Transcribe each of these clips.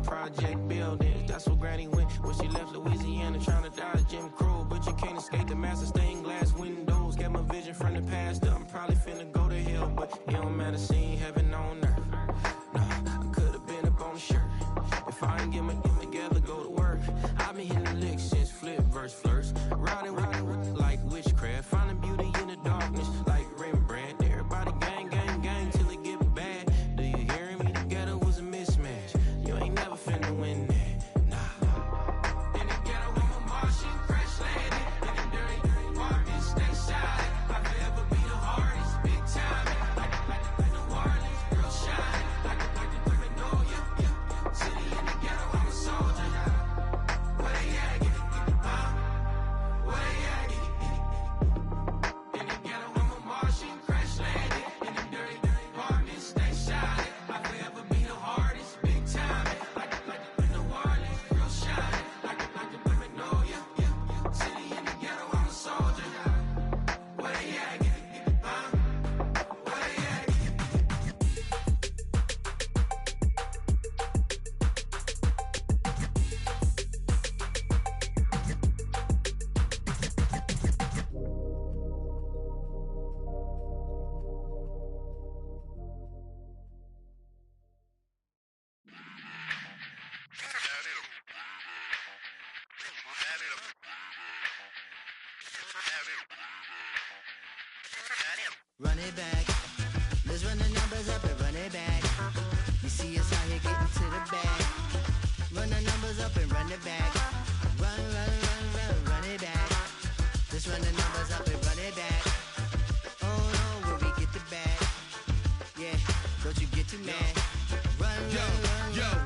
project buildings. That's where Granny went when she left Louisiana, trying to dodge Jim Crow. But you can't escape the master stained glass windows. Got my vision from the past. I'm probably finna go to hell, but it don't matter, seeing heaven on earth. Nah, I could've been up on the shirt. If I ain't get my together, go to work. I've been hitting the licks since flip verse first. Riding like witchcraft, finding beauty in the darkness like Rembrandt. Everybody gang, gang, gang till it get bad. Do you hear me? The ghetto was a mismatch. You ain't never finna win that, nah. In the ghetto, I'm a Martian, crash landing. In the dirty apartments, stay silent. I'll forever be the hardest, big time. Like New Orleans, real shine. Like the Magnolia, yeah. City in the ghetto, I'm a soldier. Where they at? Get the bomb. Where they at? In the ghetto, I'm a Martian, crash landing. In the dirty apartments, stay silent. I'll forever be the hardest, big time. Like New Orleans, real shine. Like the Magnolia, yeah. City in the ghetto, I'm a soldier. Where they at? Get the bomb. Where they at? Run it back. Let's run the numbers up and run it back. You see us out here getting to the bag. Run the numbers up and run it back. Run, run, run, run, run it back. Let's run the numbers up and run it back. Oh no, when we get the bag. Yeah, don't you get too mad. Run,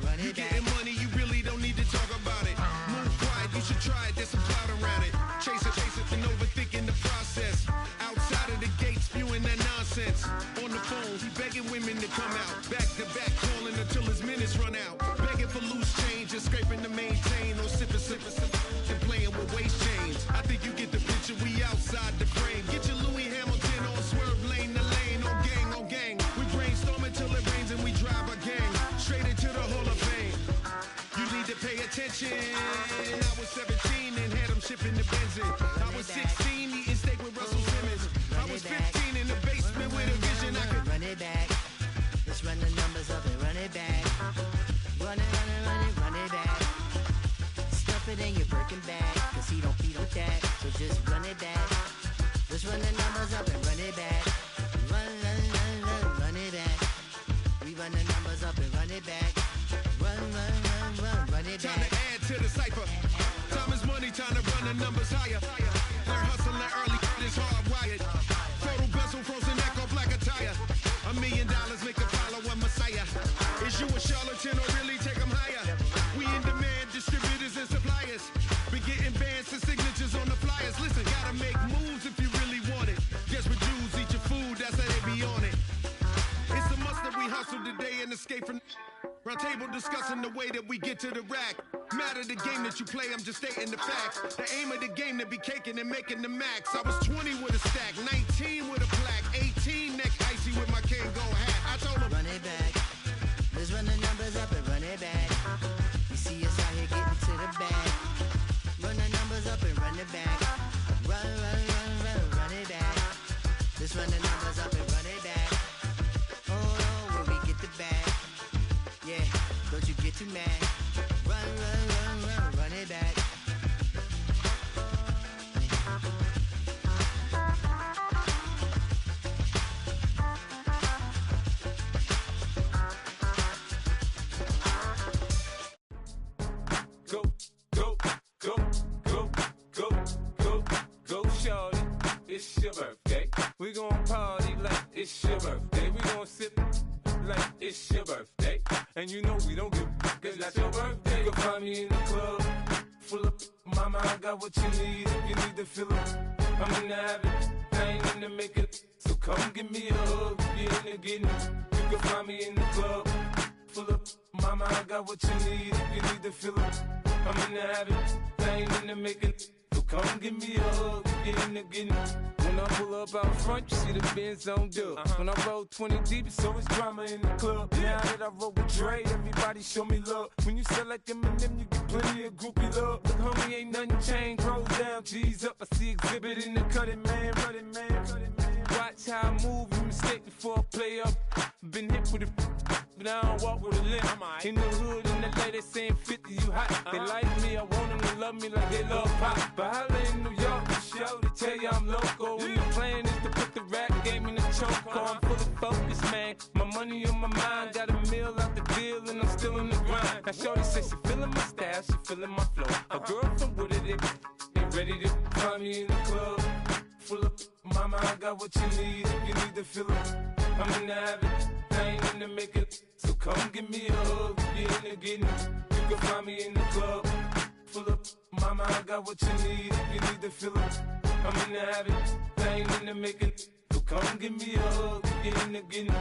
run you it back. getting money, you really don't need to talk about it. Move quiet, you should try it, there's some clout around it. Chase it, and overthinking the process. Outside of the gate, spewing that nonsense. On the phone, he begging women to come out. Back to back, calling until his minutes run out. Begging for loose change and scraping to maintain. Or sipping, and playing with waist chains. I think you get the picture, we outside the frame. Get your Louis Hamilton on swerve lane to lane. On gang. We brainstorm until it rains and we drive our gang straight into the Hall of Fame. You need to pay attention. I was 17 and had them shipping the benzin. I was 16 eating steak with Russell Simmons. I was 15 in the basement with a vision. I could run it back. Let's run the numbers up and run it back. Run it back. Stuff it in your Birkin bag, cause he don't feed on that. So just run it back. Let's run the numbers up and run it back. Run it back. We run the numbers up and run it back. Run it back. time to add to the cipher. Time is money, time to run the numbers higher. Learn hustling early, is hardwired. Photo bezel, frozen neck or black attire. $1 million make a follow a messiah. Is you a charlatan or really take them higher? We in demand, distributors and suppliers. Be getting bands and signatures on the flyers. Listen, gotta make moves if you really want it. Desperate Jews eat your food, that's how they be on it. It's a must that we hustle today and escape from round table discussing the way that we get to the rack. Matter the game that you play, I'm just stating the facts. The aim of the game to be caking and making the max. I was 20 with a stack, 19 with a plaque, 18 neck icy with my Kango hat. I told him, run it back. Let's run the numbers up and run it back. You see us out here getting to the bag. Run the numbers up and run it back. Run it back. Let's run the numbers up and run it back. Oh no, when we get the bag. Yeah, don't you get too mad. Run it back. Go, shorty, it's your birthday. We gon' party like it's your birthday. We gon' sip like it's your birthday. And you know we don't give cause that's your birthday. You can find me in the club, full of mama, I got what you need. If you need to fill up, I'm in the habit, I ain't in the makeup. So come give me a hug, you're in the getting. You can find me in the club, full of mama, I got what you need. If you need to fill up, I'm in the habit, I ain't in the makeup. So come give me a hug, you're in the getting. When I pull up out front, you see the Benz on dub. When I roll 20 deep, it's always drama in the club. Now that I roll with Dre, everybody show me love. When you sell like Eminem, you get plenty of groupie love. Look, homie, ain't nothing changed. Rolls down, G's up. I see exhibit in the cutting, man. Running, man. Watch how I move, you mistake before I play up. Been hit with a but I don't walk with a limp. In the hood, in the LA, they saying 50, you hot. They like me, I want them to love me like they love pop. But holla in New York, the show, they tell you I'm local. When the plan is to put the rap game in the choke. I'm full of focus, man. My money on my mind, got a meal out the deal, and I'm still in the grind. Now shorty says she feeling my style, she feeling my flow. A girl from Wooded, they ready to find me in the club. Full of mama, I got what you need if you need to fill it. I'm in the habit, I ain't in the make it. So come give me a hug, you in the getting. You can find me in the club. Full of mama, I got what you need if you need to fill it. I'm in the habit, I ain't in the make it. So come give me a hug, you in the getting.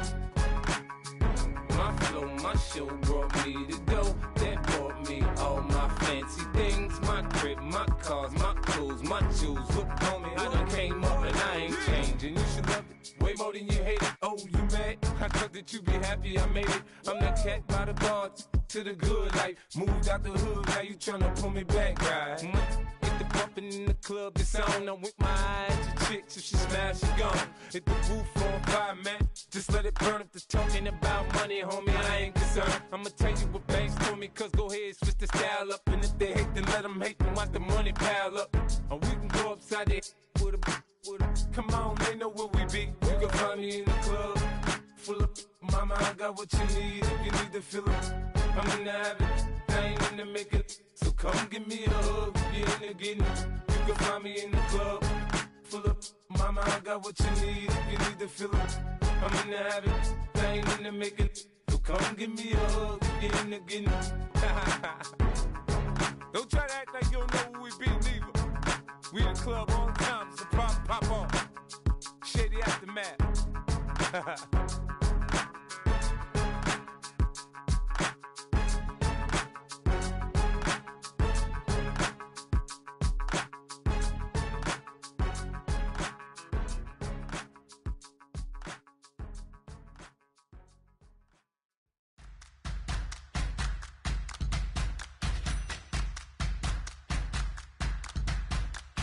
My flow, my show brought me to go. That brought me all my fancy things. My crib, my cars, my clothes, my shoes. Look, homie, I done came up and I ain't changing. You should love it way more than you hate it. Oh, you mad? I thought that you be happy I made it. I'm that cat by the bar to the good life. Moved out the hood, now you tryna pull me back, right? Get the bumpin' in the club, it's on. I'm with my eyes to chicks, if she smash, she gone. Hit the roof on fire, man. Just let it burn. If the talking about money, homie, I ain't concerned. I'ma tell you what banks told me, cause go ahead, switch the style up. And if they hate, then let them hate, then watch the money pile up. Or we can go upside there with a come on, they know where we be. You can find me in the club. Full of mama, I got what you need if you need to fill it. I'm in the habit, I ain't in the make it. So come give me a hug, you in the getting. You can find me in the club. Full of mama, I got what you need if you need to fill it. I'm in the habit, I ain't in the make it. So come give me a hug, you in the getting. Don't try to act like you don't know where we be, neither. We in the club all the time, so pop on. Shady Aftermath.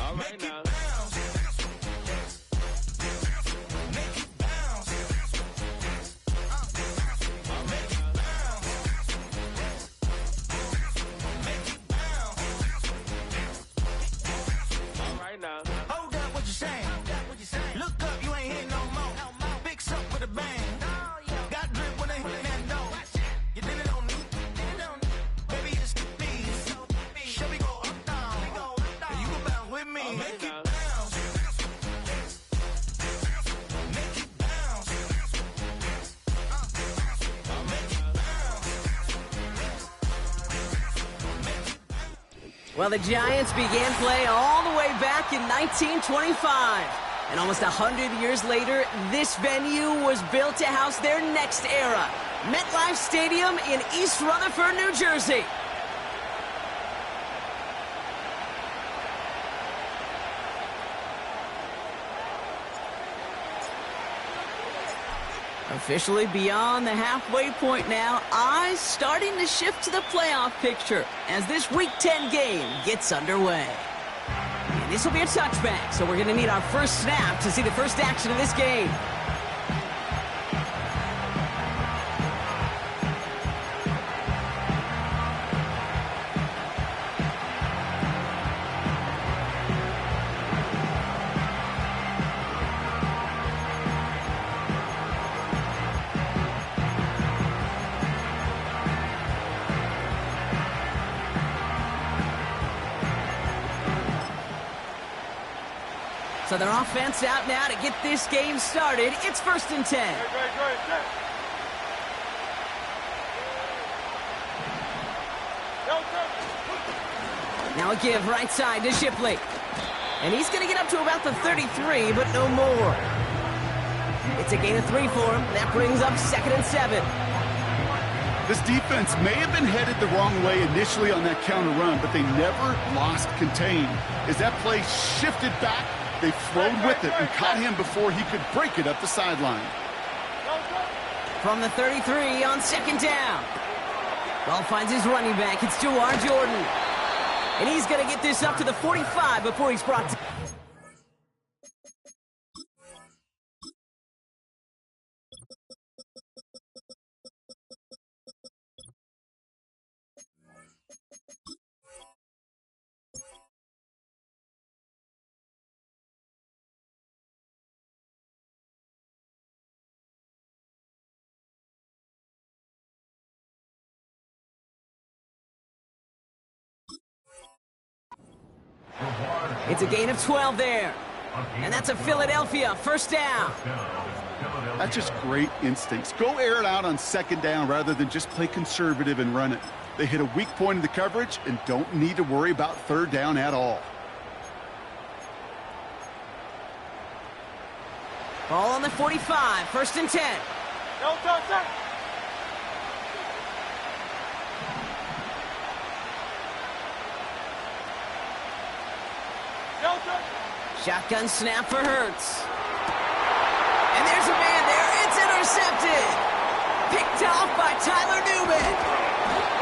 All right now. Hold up, what you saying? Look up, you ain't hitting no more. Fix up with a bang. Got drip when they hit that door. You did it on me. Baby, it's me. Show me go up, down. You go bounce with me. Make it bounce. Make it bounce. Make it bounce. Well, the Giants began play all the way back in 1925. And almost 100 years later, this venue was built to house their next era. MetLife Stadium in East Rutherford, New Jersey. Officially beyond the halfway point now, eyes starting to shift to the playoff picture as this Week 10 game gets underway. And this will be a touchback, so we're going to need our first snap to see the first action of this game. So their offense out now to get this game started. It's 1st and 10. Now a give right side to Shipley. And he's going to get up to about the 33, but no more. It's a gain of 3 for him. That brings up 2nd and 7. This defense may have been headed the wrong way initially on that counter run, but they never lost contain. As that play shifted back, They flowed with it and caught him before he could break it up the sideline. From the 33 on second down. Ball finds his running back. It's Jawar Jordan. And he's going to get this up to the 45 before he's brought to... It's a gain of 12 there. And that's a Philadelphia first down. That's just great instincts. Go air it out on second down rather than just play conservative and run it. They hit a weak point in the coverage and don't need to worry about third down at all. Ball on the 45, first and 10. Shotgun snap for Hurts. And there's a man there. It's intercepted. Picked off by Tyler Newman.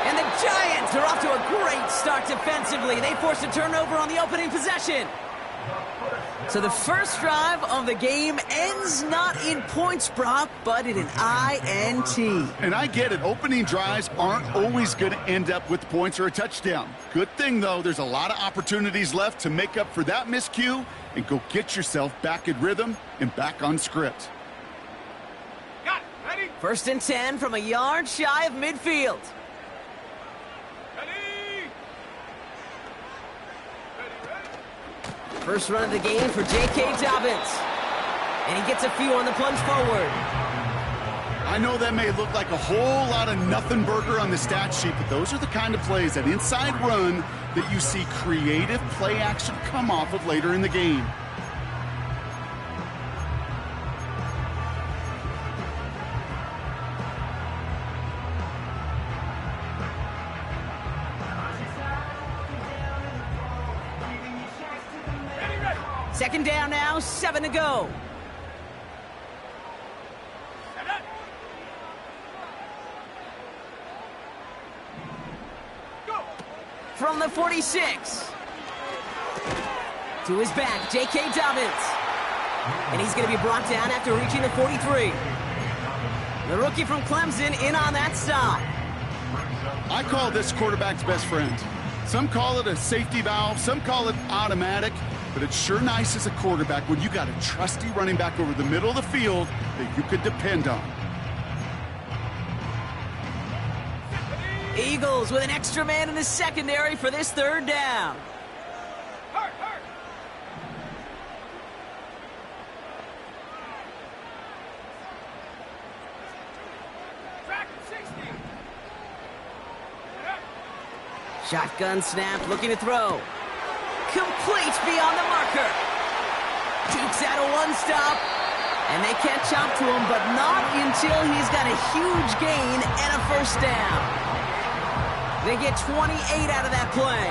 And the Giants are off to a great start defensively. They forced a turnover on the opening possession. So the first drive of the game ends not in points, Brock, but in an INT. And I get it. Opening drives aren't always going to end up with points or a touchdown. Good thing, though, there's a lot of opportunities left to make up for that miscue and go get yourself back in rhythm and back on script. Got it. Ready? First and 10 from a yard shy of midfield. First run of the game for J.K. Dobbins. And he gets a few on the plunge forward. I know that may look like a whole lot of nothing burger on the stat sheet, but those are the kind of plays, that inside run, that you see creative play action come off of later in the game. Second down now, 7 to go. From the 46. To his back, J.K. Dobbins. And he's going to be brought down after reaching the 43. The rookie from Clemson in on that stop. I call this quarterback's best friend. Some call it a safety valve, some call it automatic. But it's sure nice as a quarterback when you got a trusty running back over the middle of the field that you could depend on. Eagles with an extra man in the secondary for this third down. Hurt. Track 60. Shotgun snap, looking to throw. Complete beyond the marker. Jukes out a one-stop. And they can't chop to him, but not until he's got a huge gain and a first down. They get 28 out of that play.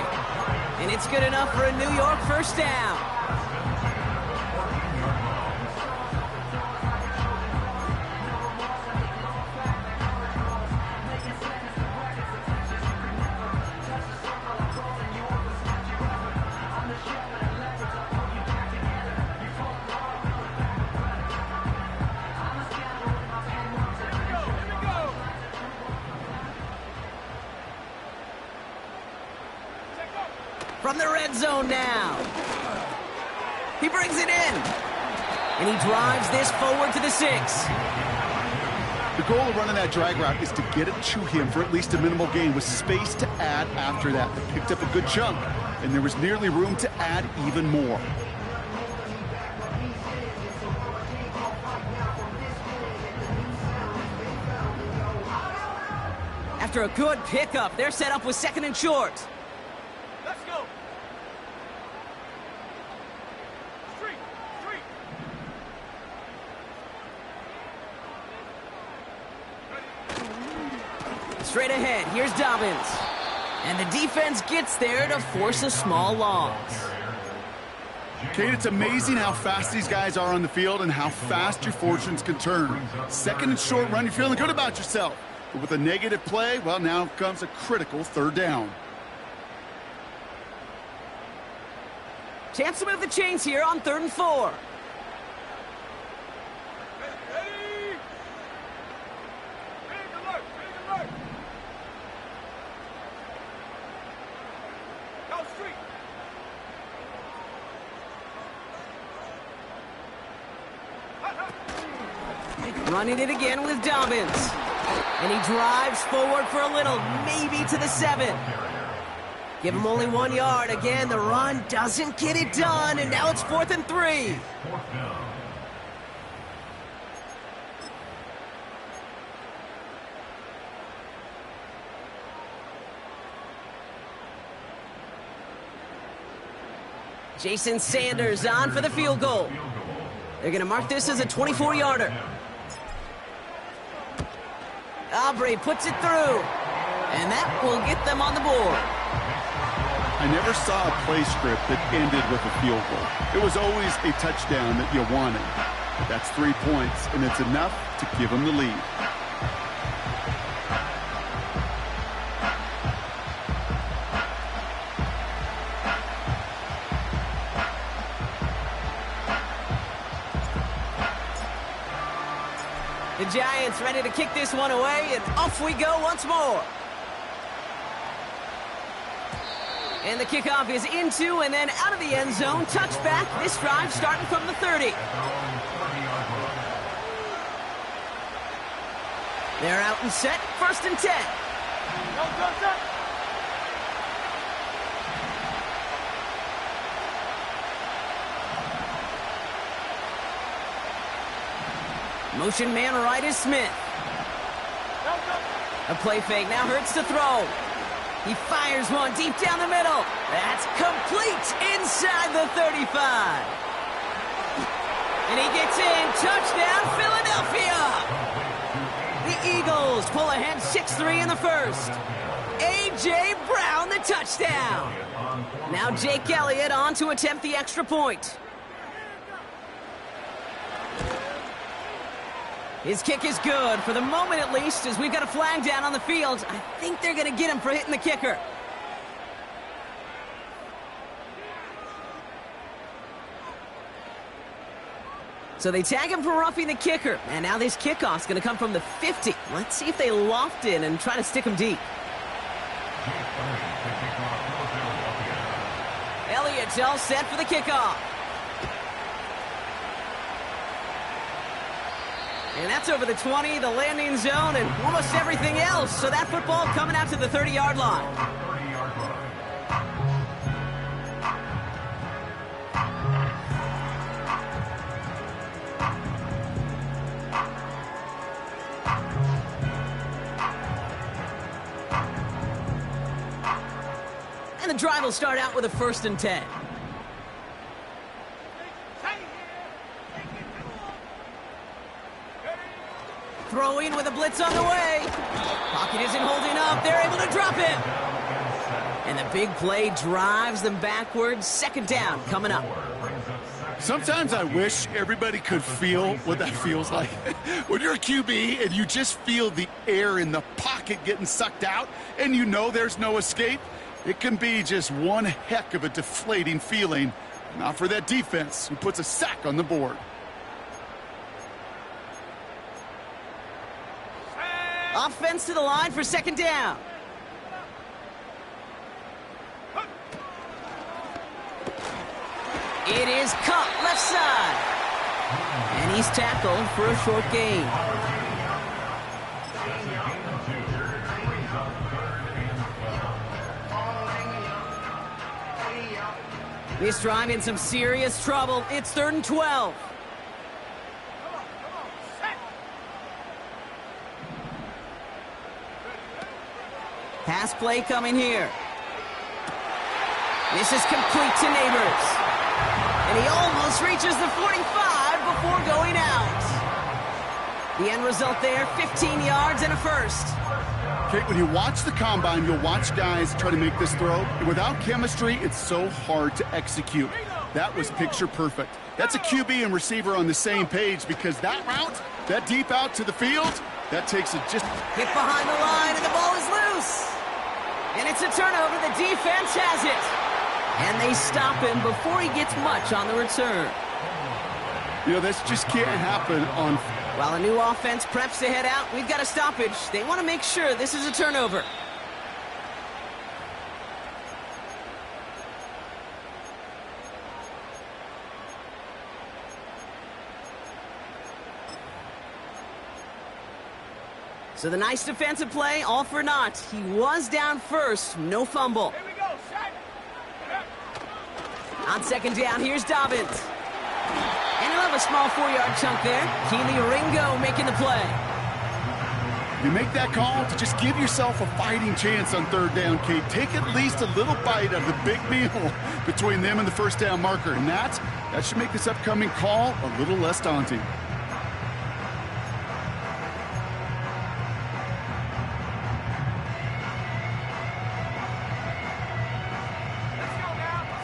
And it's good enough for a New York first down. From the red zone now. He brings it in. And he drives this forward to the 6. The goal of running that drag route is to get it to him for at least a minimal gain with space to add after that. They picked up a good chunk, and there was nearly room to add even more. After a good pickup, they're set up with second and short. Let's go. Straight ahead, here's Dobbins. And the defense gets there to force a small loss. Kate, it's amazing how fast these guys are on the field and how fast your fortunes can turn. Second and short run, you're feeling good about yourself. But with a negative play, well, now comes a critical third down. Chance to move the chains here on 3rd and 4. Running it again with Dobbins. And he drives forward for a little, maybe to the 7. Give him only 1 yard. Again, the run doesn't get it done, and now it's 4th and 3. Jason Sanders on for the field goal. They're going to mark this as a 24-yarder. Aubrey puts it through, and that will get them on the board. I never saw a play script that ended with a field goal. It was always a touchdown that you wanted. That's 3 points, and it's enough to give them the lead. The Giants ready to kick this one away, and off we go once more. And the kickoff is into and then out of the end zone. Touchback. This drive starting from the 30. They're out and set. 1st and 10. Motion man right is Smith. A play fake now hurts to throw. He fires one deep down the middle. That's complete inside the 35. And he gets in. Touchdown, Philadelphia. The Eagles pull ahead 6-3 in the first. A.J. Brown, the touchdown. Now Jake Elliott on to attempt the extra point. His kick is good, for the moment at least, as we've got a flag down on the field. I think they're going to get him for hitting the kicker. So they tag him for roughing the kicker. And now this kickoff's going to come from the 50. Let's see if they loft in and try to stick him deep. Elliott's all set for the kickoff. And that's over the 20, the landing zone, and almost everything else. So that football coming out to the 30-yard line. And the drive will start out with a 1st and 10. Throwing with a blitz on the way. Pocket isn't holding up. They're able to drop it. And the big play drives them backwards. 2nd down coming up. Sometimes I wish everybody could feel what that feels like. When you're a QB and you just feel the air in the pocket getting sucked out and you know there's no escape, it can be just one heck of a deflating feeling. Not for that defense who puts a sack on the board. Offense to the line for 2nd down. It is Cup left side. And he's tackled for a short gain. This drive in some serious trouble. It's 3rd and 12. Pass play coming here. This is complete to Neighbors. And he almost reaches the 45 before going out. The end result there, 15 yards and a first. Okay, when you watch the combine, you'll watch guys try to make this throw. And without chemistry, it's so hard to execute. that was picture perfect. That's a QB and receiver on the same page because that route, that deep out to the field, that takes it just... Hit behind the line, and the ball is loose. And it's a turnover. The defense has it. And they stop him before he gets much on the return. You know, this just can't happen on... While a new offense preps to head out, we've got a stoppage. They want to make sure this is a turnover. So the nice defensive play, all for naught. He was down first, no fumble. Here we go, shot. On second down, here's Dobbins. And he'll have a small 4-yard chunk there. Keely Ringo making the play. You make that call to just give yourself a fighting chance on third down, Kate. Take at least a little bite of the big meal between them and the first down marker. And that should make this upcoming call a little less daunting.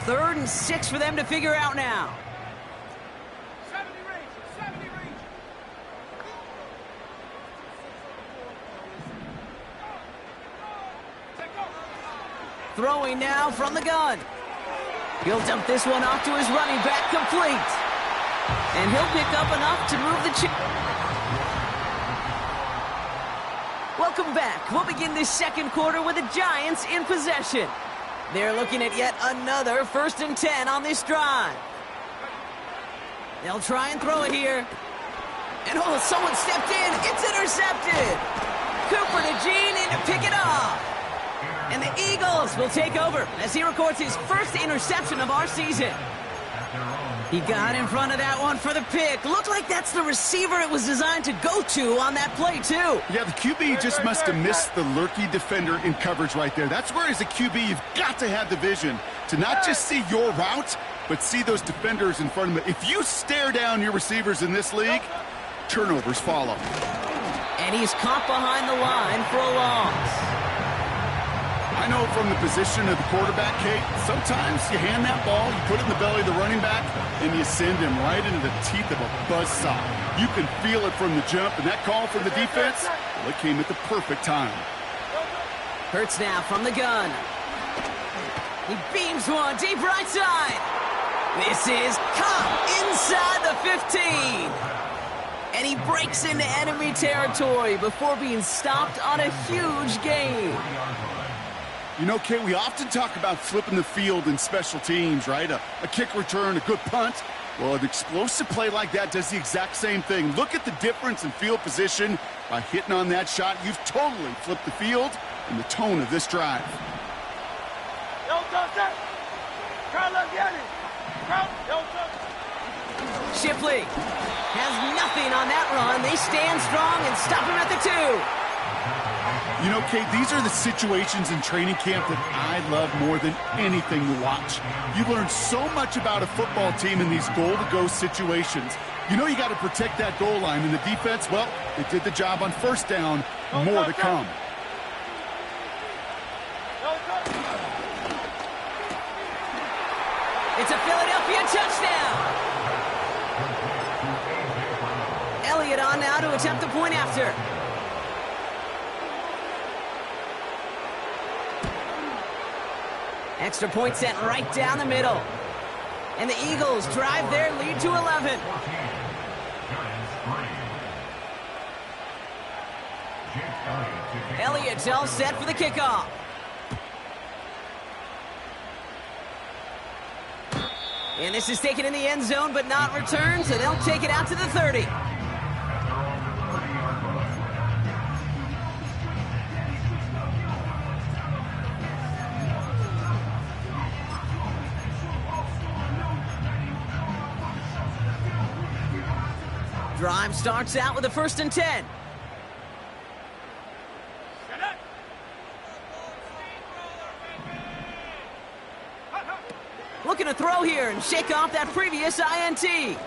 Third and 6 for them to figure out now. 70 range. Throwing now from the gun. He'll dump this one off to his running back, complete. And he'll pick up enough to move the Welcome back. We'll begin this second quarter with the Giants in possession. They're looking at yet another 1st and 10 on this drive. They'll try and throw it here. And oh, someone stepped in. It's intercepted. Cooper to Gene in to pick it off. And the Eagles will take over as he records his first interception of our season. He got in front of that one for the pick. Looked like that's the receiver it was designed to go to on that play, too. Yeah, the QB just must have missed the lurky defender in coverage right there. That's where, as a QB, you've got to have the vision to not just see your route, but see those defenders in front of them. If you stare down your receivers in this league, turnovers follow. And he's caught behind the line for a loss. I know from the position of the quarterback, Kate, sometimes you hand that ball, you put it in the belly of the running back, and you send him right into the teeth of a buzzsaw. You can feel it from the jump, and that call from the defense, well, it came at the perfect time. Hurts now from the gun. He beams one deep right side. This is caught inside the 15. And he breaks into enemy territory before being stopped on a huge gain. You know, Kate, we often talk about flipping the field in special teams, right? A kick return, a good punt. Well, an explosive play like that does the exact same thing. Look at the difference in field position. By hitting on that shot, you've totally flipped the field and the tone of this drive. Shipley has nothing on that run. They stand strong and stop him at the 2. You know, Kate, these are the situations in training camp that I love more than anything to watch. You learn so much about a football team in these goal-to-go situations. You know you got to protect that goal line, and the defense, well, they did the job on first down. More to come. It's a Philadelphia touchdown. Elliott on now to attempt the point after. Extra point sent right down the middle. And the Eagles drive their lead to 11. Elliott's all set for the kickoff. And this is taken in the end zone but not returned, so they'll take it out to the 30. Drive starts out with a 1st and 10. Looking to throw here and shake off that previous INT.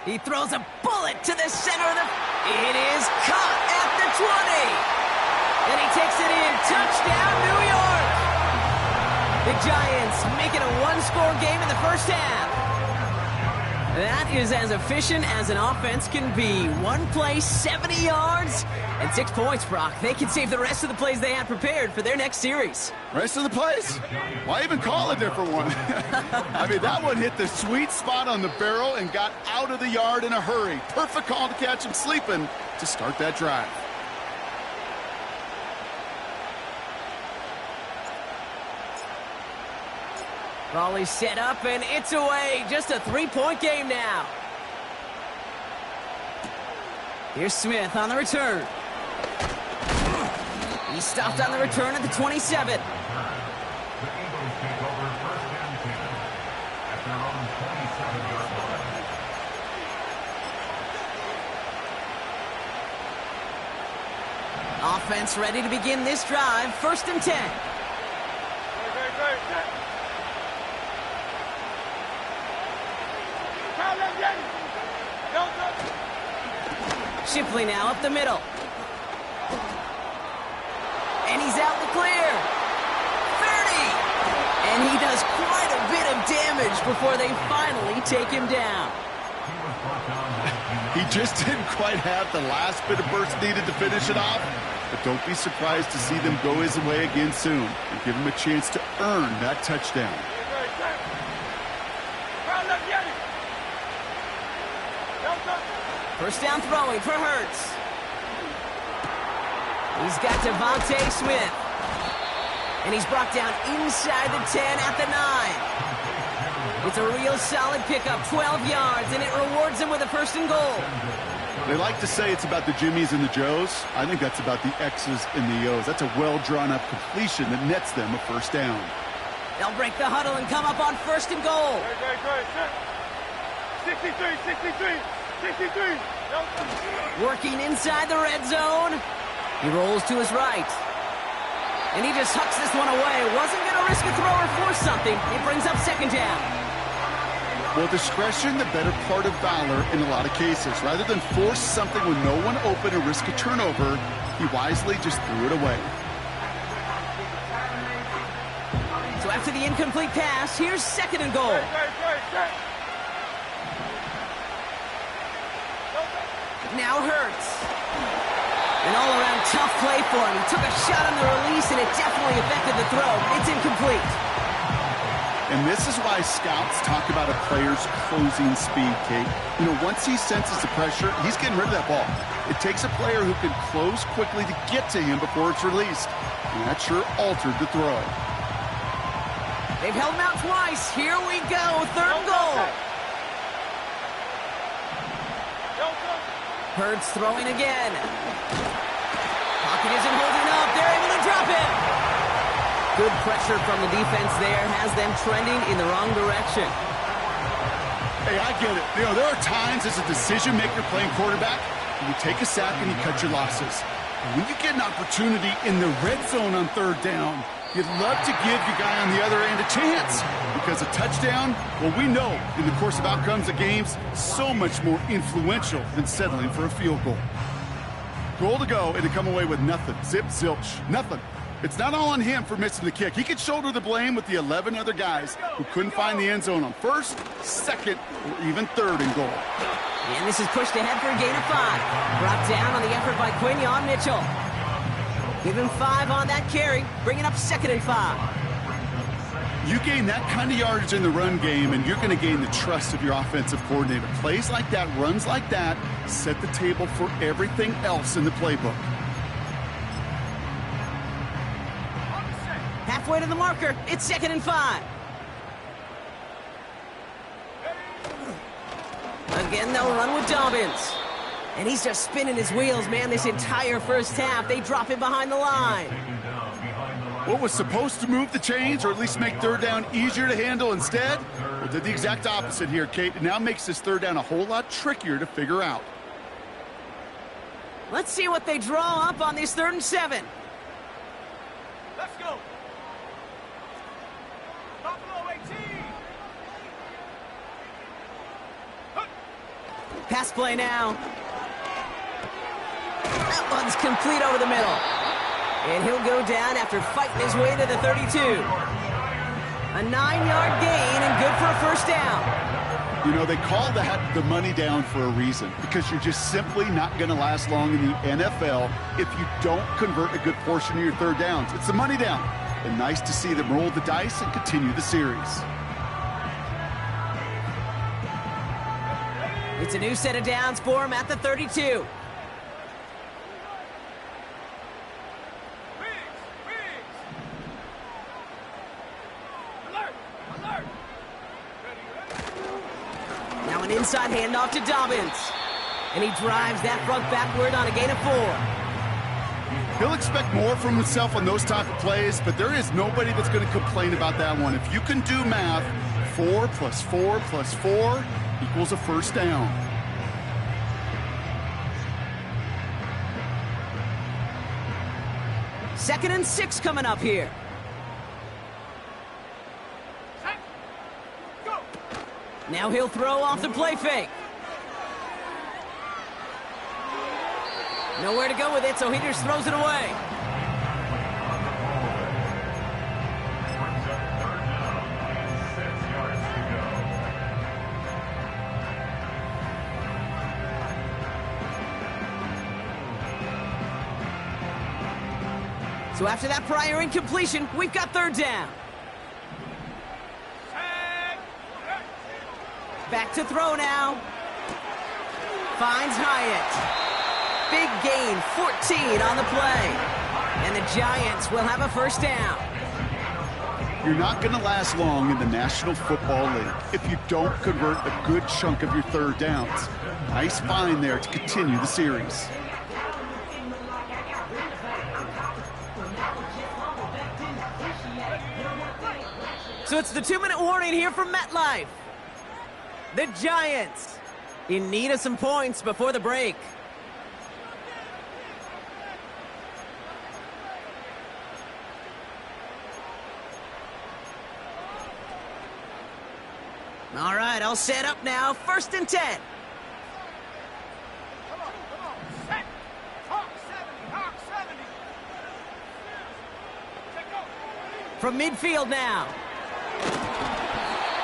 He throws a bullet to the center of the... It is caught at the 20. And he takes it in. Touchdown, New York. The Giants make it a 1-score game in the first half. That is as efficient as an offense can be. One play, 70 yards, and 6 points, Brock. They can save the rest of the plays they have prepared for their next series. Rest of the plays? Why even call a different one? I mean, that one hit the sweet spot on the barrel and got out of the yard in a hurry. Perfect call to catch him sleeping to start that drive. Raleigh set up, and it's away. Just a 3-point game now. Here's Smith on the return. He stopped on the return at the 27. Offense ready to begin this drive. 1st and 10. Shipley now up the middle. And he's out in the clear. 30! And he does quite a bit of damage before they finally take him down. He just didn't quite have the last bit of burst needed to finish it off. But don't be surprised to see them go his way again soon and give him a chance to earn that touchdown. First down throwing for Hurts. He's got Devontae Smith. And he's brought down inside the 10 at the 9. It's a real solid pickup, 12 yards, and it rewards him with a 1st and goal. They like to say it's about the Jimmies and the Joes. I think that's about the X's and the O's. That's a well-drawn-up completion that nets them a 1st down. They'll break the huddle and come up on 1st and goal. 63. Working inside the red zone. He rolls to his right. And he just hucks this one away. Wasn't going to risk a throw or force something. It brings up 2nd down. Well, discretion, the better part of valor in a lot of cases. Rather than force something with no one open or risk a turnover, he wisely just threw it away. So after the incomplete pass, here's 2nd and goal. Now Hurts. An all-around tough play for him. He took a shot on the release, and it definitely affected the throw. It's incomplete. And this is why scouts talk about a player's closing speed, Kate. You know, once he senses the pressure, he's getting rid of that ball. It takes a player who can close quickly to get to him before it's released. And that sure altered the throw. They've held him out twice. Here we go. 3rd and goal. Hurts throwing again. Pocket isn't holding up. They're able to drop it. Good pressure from the defense there has them trending in the wrong direction. Hey, I get it. You know, there are times as a decision maker playing quarterback, you take a sack and you cut your losses. And when you get an opportunity in the red zone on 3rd down, you'd love to give your guy on the other end a chance. Because a touchdown, well, we know in the course of outcomes of games, so much more influential than settling for a field goal. Goal to go and to come away with nothing. Zip, zilch, nothing. It's not all on him for missing the kick. He could shoulder the blame with the 11 other guys who couldn't find the end zone on 1st, 2nd, or even 3rd and goal. And this is pushed ahead for a gain of 5. Brought down on the effort by Quinyon Mitchell. Give him 5 on that carry, bringing up 2nd and 5. You gain that kind of yardage in the run game, and you're going to gain the trust of your offensive coordinator. Plays like that, runs like that, set the table for everything else in the playbook. Halfway to the marker, it's 2nd and 5. Again, they'll run with Dobbins. And he's just spinning his wheels, man, this entire 1st half. They drop him behind the line. What was supposed to move the chains, or at least make 3rd down easier to handle instead? Well, did the exact opposite here, Kate. It now makes this 3rd down a whole lot trickier to figure out. Let's see what they draw up on this 3rd and 7. Let's go. Buffalo 18. Pass play now. That one's complete over the middle. And he'll go down after fighting his way to the 32. A 9-yard gain and good for a 1st down. You know, they call that the money down for a reason, because you're just simply not going to last long in the NFL if you don't convert a good portion of your third downs. It's the money down. And nice to see them roll the dice and continue the series. It's a new set of downs for him at the 32. Now an inside handoff to Dobbins. And he drives that front backward on a gain of 4. He'll expect more from himself on those type of plays, but there is nobody that's going to complain about that one. If you can do math, 4 + 4 + 4 equals a first down. Second and 6 coming up here. Now he'll throw off the play fake. Nowhere to go with it, so he just throws it away. So after that prior incompletion, we've got third down. Back to throw now. Finds Hyatt. Big gain, 14 on the play. And the Giants will have a first down. You're not going to last long in the National Football League if you don't convert a good chunk of your third downs. Nice find there to continue the series. So it's the 2-minute warning here from MetLife. The Giants in need of some points before the break. All right, I'll set up now. 1st and 10. Come on. Set. Hawk 70. From midfield now.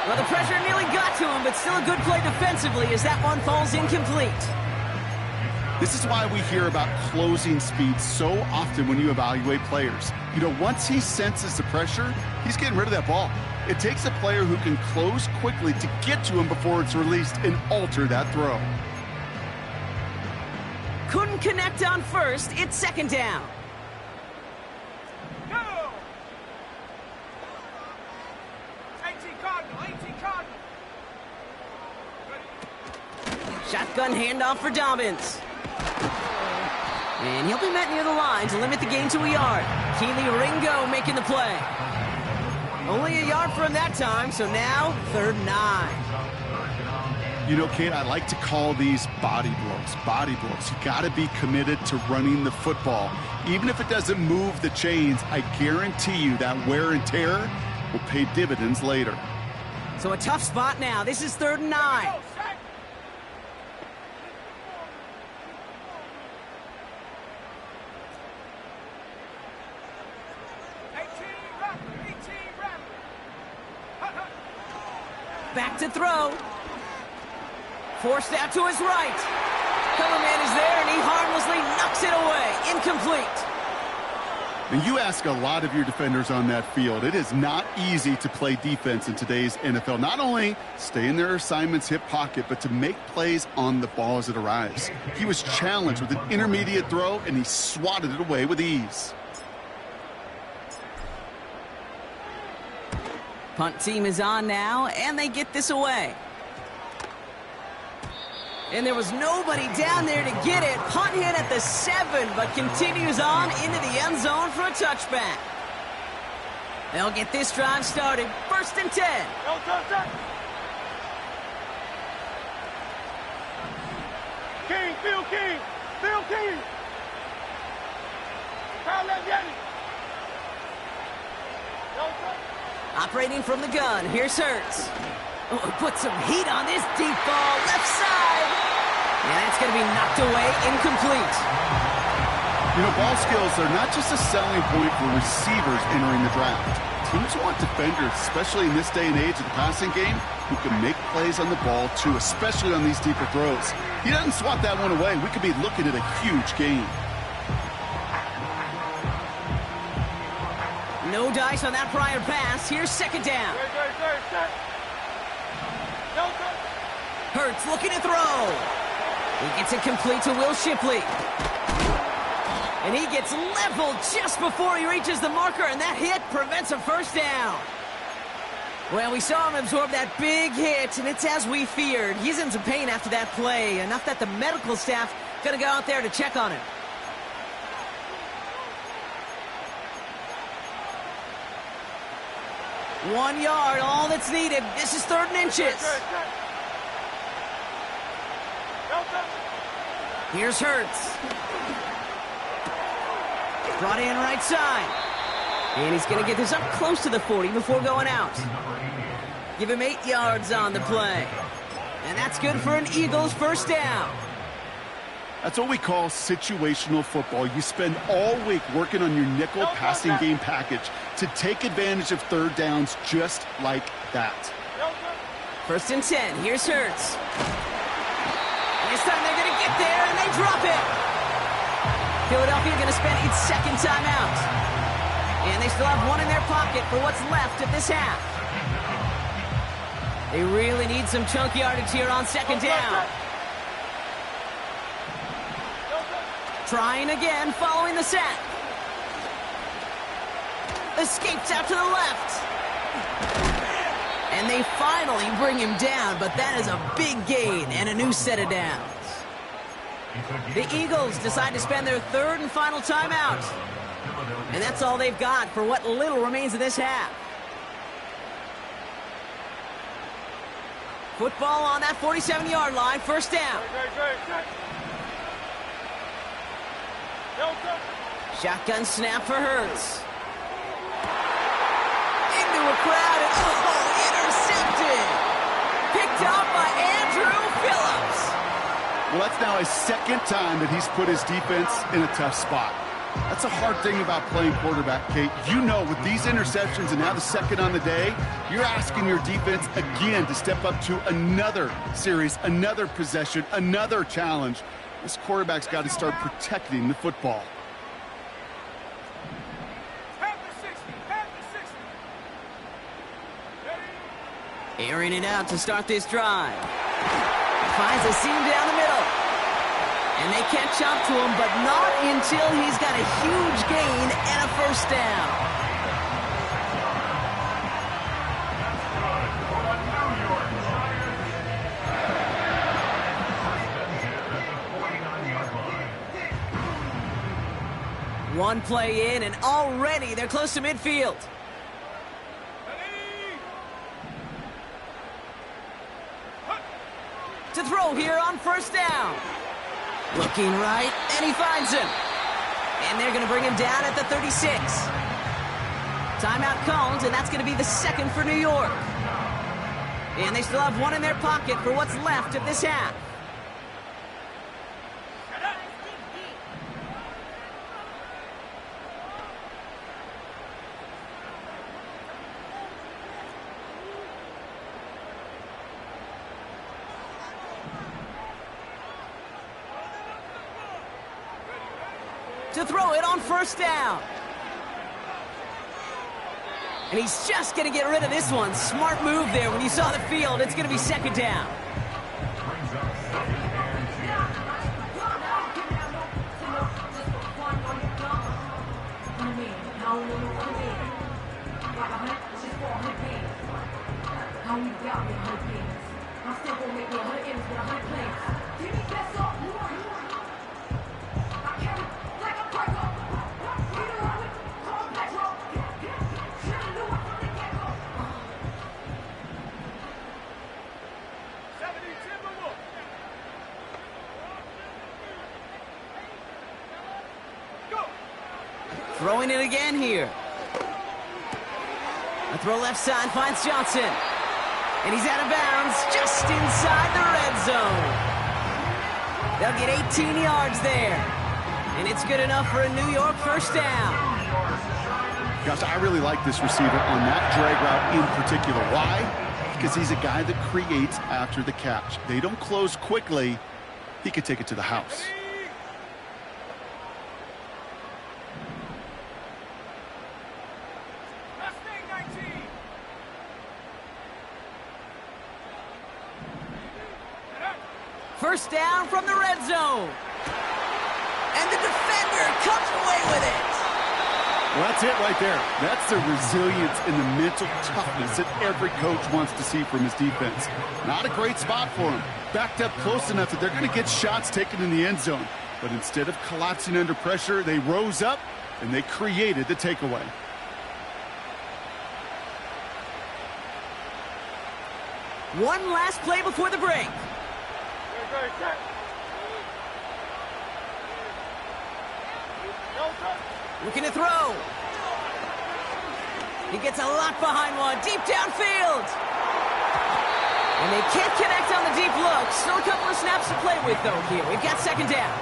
Well, the pressure nearly got to him, but still a good play defensively as that one falls incomplete. This is why we hear about closing speed so often when you evaluate players. You know, once he senses the pressure, he's getting rid of that ball. It takes a player who can close quickly to get to him before it's released and alter that throw. Couldn't connect on first. It's 2nd down. Go! 18 Cardinal. Shotgun handoff for Dobbins. And he'll be met near the line to limit the gain to a yard. Keely Ringo making the play. Only a yard for him that time, so now 3rd and 9. You know, Kate, I like to call these body blows. Body blows. You got to be committed to running the football. Even if it doesn't move the chains, I guarantee you that wear and tear will pay dividends later. So a tough spot now. This is 3rd and 9. Back to throw. Forced out to his right. Cover man is there, and he harmlessly knocks it away. Incomplete. And you ask a lot of your defenders on that field. It is not easy to play defense in today's NFL. Not only stay in their assignment's hip pocket, but to make plays on the ball as it arrives. He was challenged with an intermediate throw, and he swatted it away with ease. Punt team is on now, and they get this away. And there was nobody down there to get it. Punt hit at the 7, but continues on into the end zone for a touchback. They'll get this drive started. 1st and 10. Phil King. Operating from the gun, here's Hurts. Oh, put some heat on this deep ball, left side. And that's going to be knocked away, incomplete. You know, ball skills are not just a selling point for receivers entering the draft. Teams want defenders, especially in this day and age of the passing game, who can make plays on the ball too, especially on these deeper throws. He doesn't swat that one away. We could be looking at a huge gain. No dice on that prior pass. Here's second down. Hurts looking to throw. He gets it complete to Will Shipley. And he gets leveled just before he reaches the marker, and that hit prevents a first down. Well, we saw him absorb that big hit, and it's as we feared. He's in some pain after that play, enough that the medical staff going to go out there to check on him. One yard, all that's needed. This is 3rd and inches. Here's Hurts. Brought in right side. And he's going to get this up close to the 40 before going out. Give him 8 yards on the play. And that's good for an Eagles first down. That's what we call situational football. You spend all week working on your nickel passing game package to take advantage of 3rd downs just like that. 1st and 10. Here's Hurts. And this time they're going to get there, and they drop it. Philadelphia going to spend its 2nd timeout. And they still have one in their pocket for what's left of this half. They really need some chunk yardage here on 2nd down. Trying again, following the sack. Escapes out to the left. And they finally bring him down, but that is a big gain and a new set of downs. The Eagles decide to spend their 3rd and final timeout. And that's all they've got for what little remains of this half. Football on that 47-yard line, first down. Shotgun snap for Hurts. Into a crowd, and intercepted. Picked up by Andrew Phillips. Well, that's now his 2nd time that he's put his defense in a tough spot. That's a hard thing about playing quarterback, Kate. You know, with these interceptions and now the 2nd on the day, you're asking your defense again to step up to another series, another possession, another challenge. This quarterback's got to start protecting the football. Airing it out to start this drive. Finds a seam down the middle. And they catch up to him, but not until he's got a huge gain and a first down. One play in, and already they're close to midfield. To throw here on first down. Looking right, and he finds him. And they're going to bring him down at the 36. Timeout called, and that's going to be the 2nd for New York. And they still have one in their pocket for what's left of this half. To throw it on first down. And he's just going to get rid of this one. Smart move there when you saw the field. It's going to be 2nd down. Throwing it again here. A throw left side finds Johnson. And he's out of bounds just inside the red zone. They'll get 18 yards there. And it's good enough for a New York first down. Gosh, I really like this receiver on that drag route in particular. Why? Because he's a guy that creates after the catch. They don't close quickly. He could take it to the house. First down from the red zone. And the defender comes away with it. Well, that's it right there. That's the resilience and the mental toughness that every coach wants to see from his defense. Not a great spot for him. Backed up close enough that they're going to get shots taken in the end zone. But instead of collapsing under pressure, they rose up and they created the takeaway. One last play before the break. Looking to throw. He gets a lot behind one, deep downfield. And they can't connect on the deep look. Still a couple of snaps to play with, though, here. We've got second down.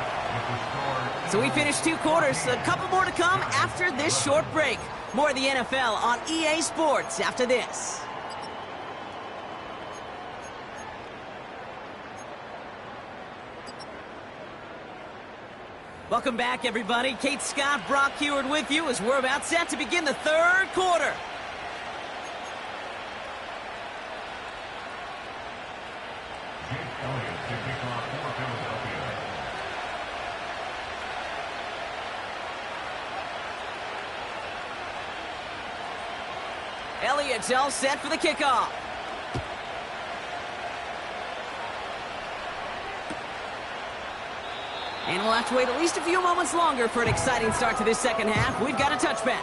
So we finished 2 quarters. A couple more to come after this short break. More of the NFL on EA Sports after this. Welcome back, everybody. Kate Scott, Brock Heward with you as we're about set to begin the third quarter. Elliott's all set for the kickoff. And we'll have to wait at least a few moments longer for an exciting start to this second half. We've got a touchback.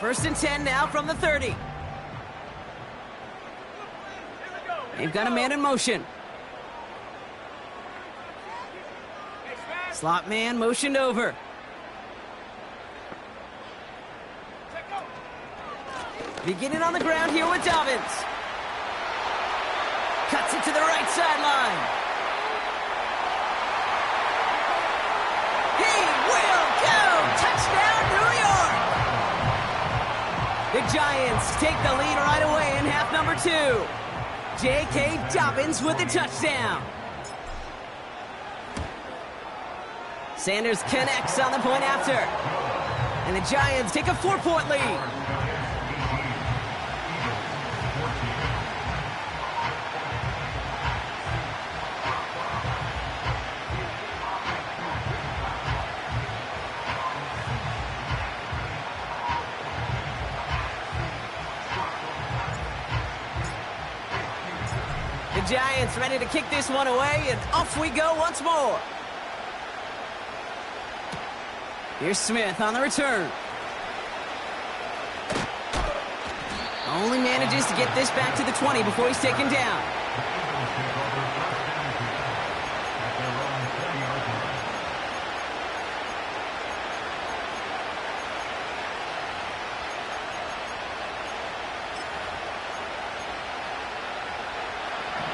First and 10 now from the 30. They've got a man in motion. Slot man motioned over. Beginning on the ground here with Dobbins. Cuts it to the right sideline. He will go! Touchdown, New York! The Giants take the lead right away in half number 2. J.K. Dobbins with the touchdown. Sanders connects on the point after. And the Giants take a 4-point lead. The Giants ready to kick this one away, and off we go once more. Here's Smith on the return. Only manages to get this back to the 20 before he's taken down.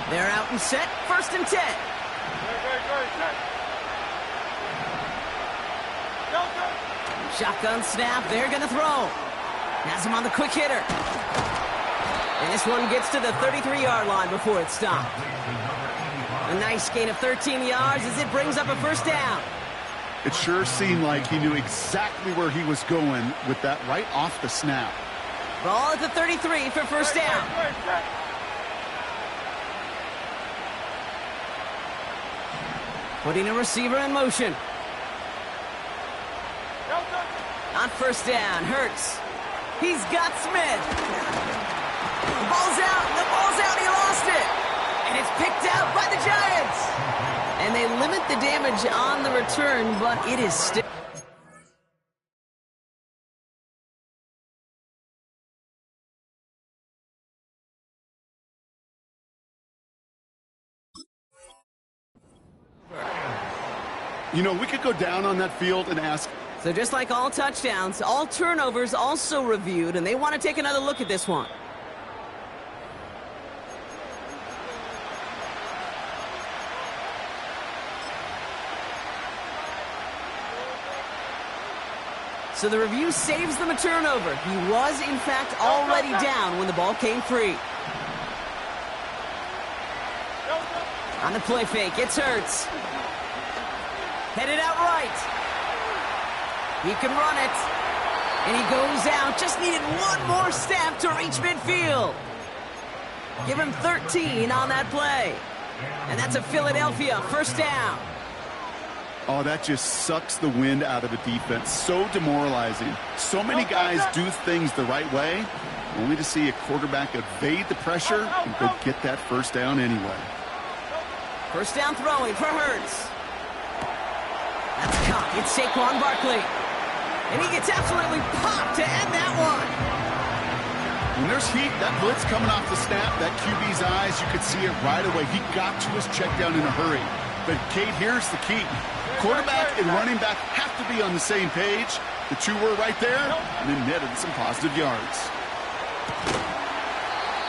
They're out and set, first and 10. Shotgun snap, they're going to throw. Has him on the quick hitter. And this one gets to the 33-yard line before it's stopped. A nice gain of 13 yards as it brings up a first down. It sure seemed like he knew exactly where he was going with that right off the snap. Ball at the 33 for first down. Putting a receiver in motion. On first down, Hurts. He's got Smith. The ball's out, he lost it. And it's picked out by the Giants. And they limit the damage on the return, but it is still... You know, we could go down on that field and ask... So just like all touchdowns, all turnovers also reviewed, and they want to take another look at this one. So the review saves them a turnover. He was, in fact, already down when the ball came free. On the play fake, it's Hurts. Headed out right. He can run it. And he goes out. Just needed one more step to reach midfield. Give him 13 on that play. And that's a Philadelphia first down. Oh, that just sucks the wind out of a defense. So demoralizing. So many guys do things the right way, only to see a quarterback evade the pressure and go get that first down anyway. First down throwing for Hurts. That's caught. It's Saquon Barkley. And he gets absolutely popped to end that one. When there's heat, that blitz coming off the snap, that QB's eyes, you could see it right away. He got to his check down in a hurry. But, Kate, here's the key. Quarterback and running back have to be on the same page. The two were right there, and then netted some positive yards.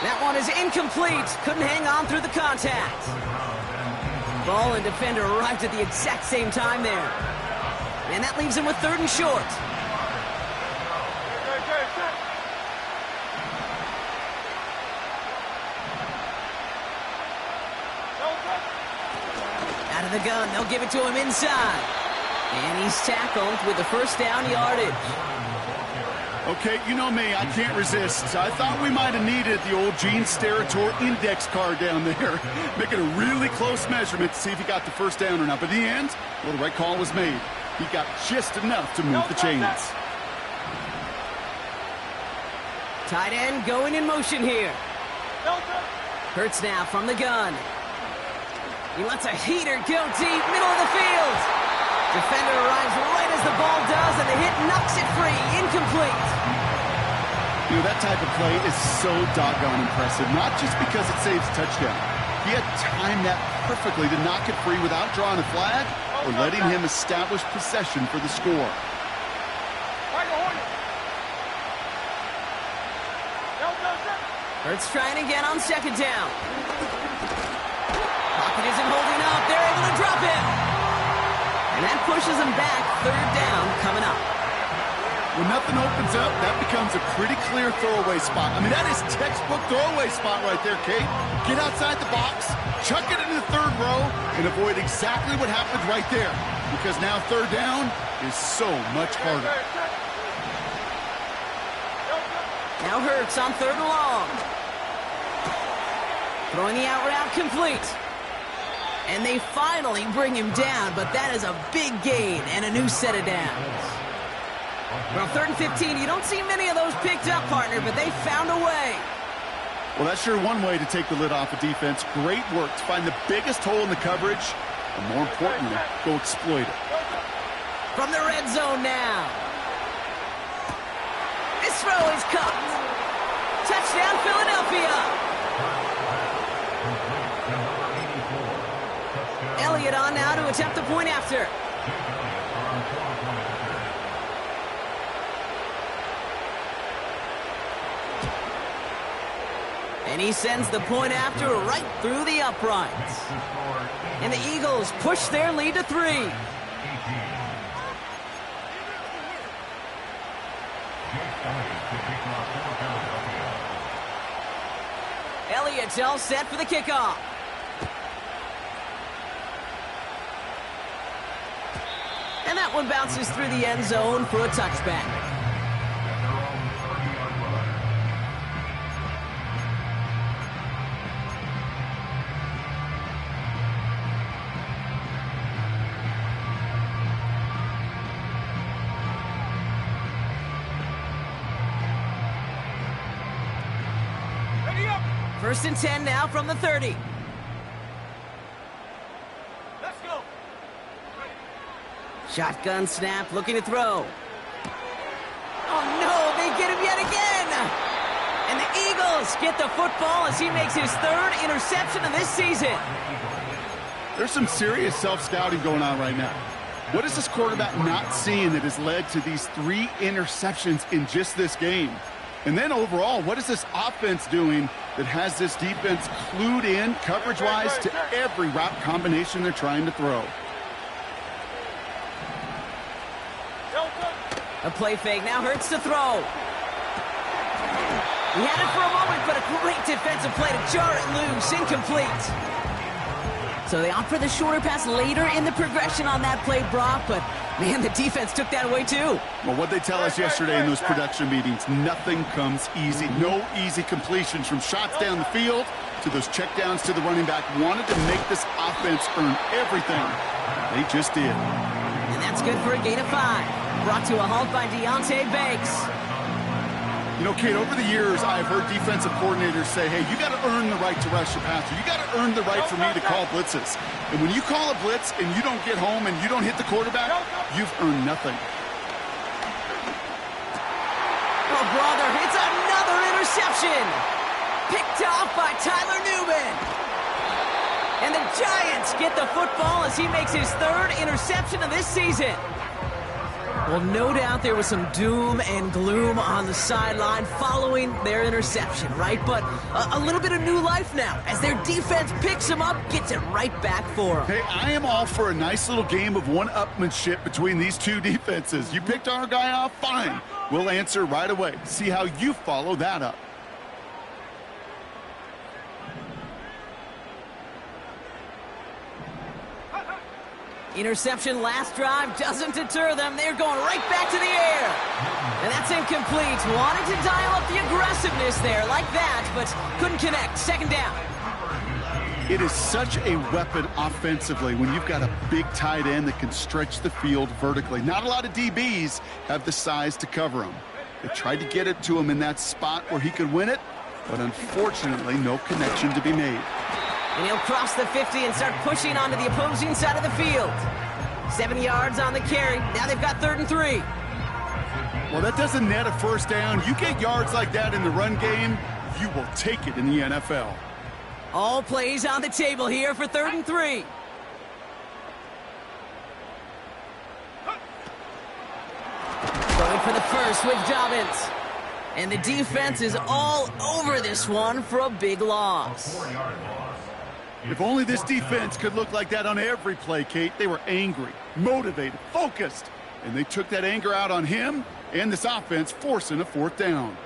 That one is incomplete. Couldn't hang on through the contact. Ball and defender arrived at the exact same time there. And that leaves him with 3rd and short. Out of the gun, they'll give it to him inside. And he's tackled with the first down yardage. Okay, you know me, I can't resist. I thought we might have needed the old Gene Steratore index card down there. Making a really close measurement to see if he got the first down or not. But in the end, well, the right call was made. He got just enough to move the chains. Tight end going in motion here. Hurts now from the gun. He lets a heater go deep, middle of the field. Defender arrives right as the ball does, and the hit knocks it free. Incomplete. You know, that type of play is so doggone impressive, not just because it saves a touchdown. He had timed that perfectly to knock it free without drawing a flag or letting him establish possession for the score. Hurts trying again on 2nd down. Pocket isn't holding up. They're able to drop it. And that pushes him back. 3rd down coming up. When nothing opens up, that becomes a pretty clear throwaway spot. I mean, that is textbook throwaway spot right there, Kate. Get outside the box, chuck it into the 3rd row, and avoid exactly what happened right there. Because now 3rd down is so much harder. Now Hurts on 3rd and long. Throwing the out route complete. And they finally bring him down, but that is a big gain and a new set of downs. Well, 3rd and 15, you don't see many of those picked up, partner, but they found a way. Well, that's sure one way to take the lid off a defense. Great work to find the biggest hole in the coverage, and more importantly, go exploit it. From the red zone now. This throw is caught. Touchdown, Philadelphia. Elliott on now to attempt the point after. And he sends the point after right through the uprights. And the Eagles push their lead to 3. Elliott's all set for the kickoff. And that one bounces through the end zone for a touchback. Ready up. 1st and 10 now from the 30. Let's go. Shotgun snap, looking to throw. Oh no, they get him yet again! And the Eagles get the football as he makes his 3rd interception of this season. There's some serious self-scouting going on right now. What is this quarterback not seeing that has led to these 3 interceptions in just this game? And then overall, what is this offense doing that has this defense clued in coverage-wise to every route combination they're trying to throw? A play fake, now Hurts to throw. He had it for a moment, but a great defensive play to jar it loose, incomplete. So they opt for the shorter pass later in the progression on that play, Brock, but man, the defense took that away too. Well, what they tell us yesterday in those production meetings, nothing comes easy. No easy completions from shots down the field to those checkdowns to the running back. Wanted to make this offense earn everything. They just did. And that's good for a gain of 5. Brought to a halt by Deontay Banks. You know, Kate, over the years, I've heard defensive coordinators say, hey, you got to earn the right to rush your passer. You got to earn the right for me to call blitzes. And when you call a blitz and you don't get home and you don't hit the quarterback, you've earned nothing. Oh, brother, it's another interception. Picked off by Tyler Newman. And the Giants get the football as he makes his 3rd interception of this season. Well, no doubt there was some doom and gloom on the sideline following their interception, right? But a little bit of new life now as their defense picks him up, gets it right back for them. Hey, I am all for a nice little game of one-upmanship between these two defenses. You picked our guy off, fine. We'll answer right away. See how you follow that up. Interception last drive doesn't deter them. They're going right back to the air. And that's incomplete. Wanted to dial up the aggressiveness there like that, but couldn't connect. 2nd down. It is such a weapon offensively when you've got a big tight end that can stretch the field vertically. Not a lot of DBs have the size to cover him. They tried to get it to him in that spot where he could win it, but unfortunately no connection to be made. And he'll cross the 50 and start pushing onto the opposing side of the field. 7 yards on the carry. Now they've got 3rd and 3. Well, that doesn't net a 1st down. You get yards like that in the run game, you will take it in the NFL. All plays on the table here for 3rd and 3. Going for the first with Dobbins. And the defense is all over this one for a big loss. If only this defense could look like that on every play, Kate. They were angry, motivated, focused, and they took that anger out on him and this offense, forcing a 4th down.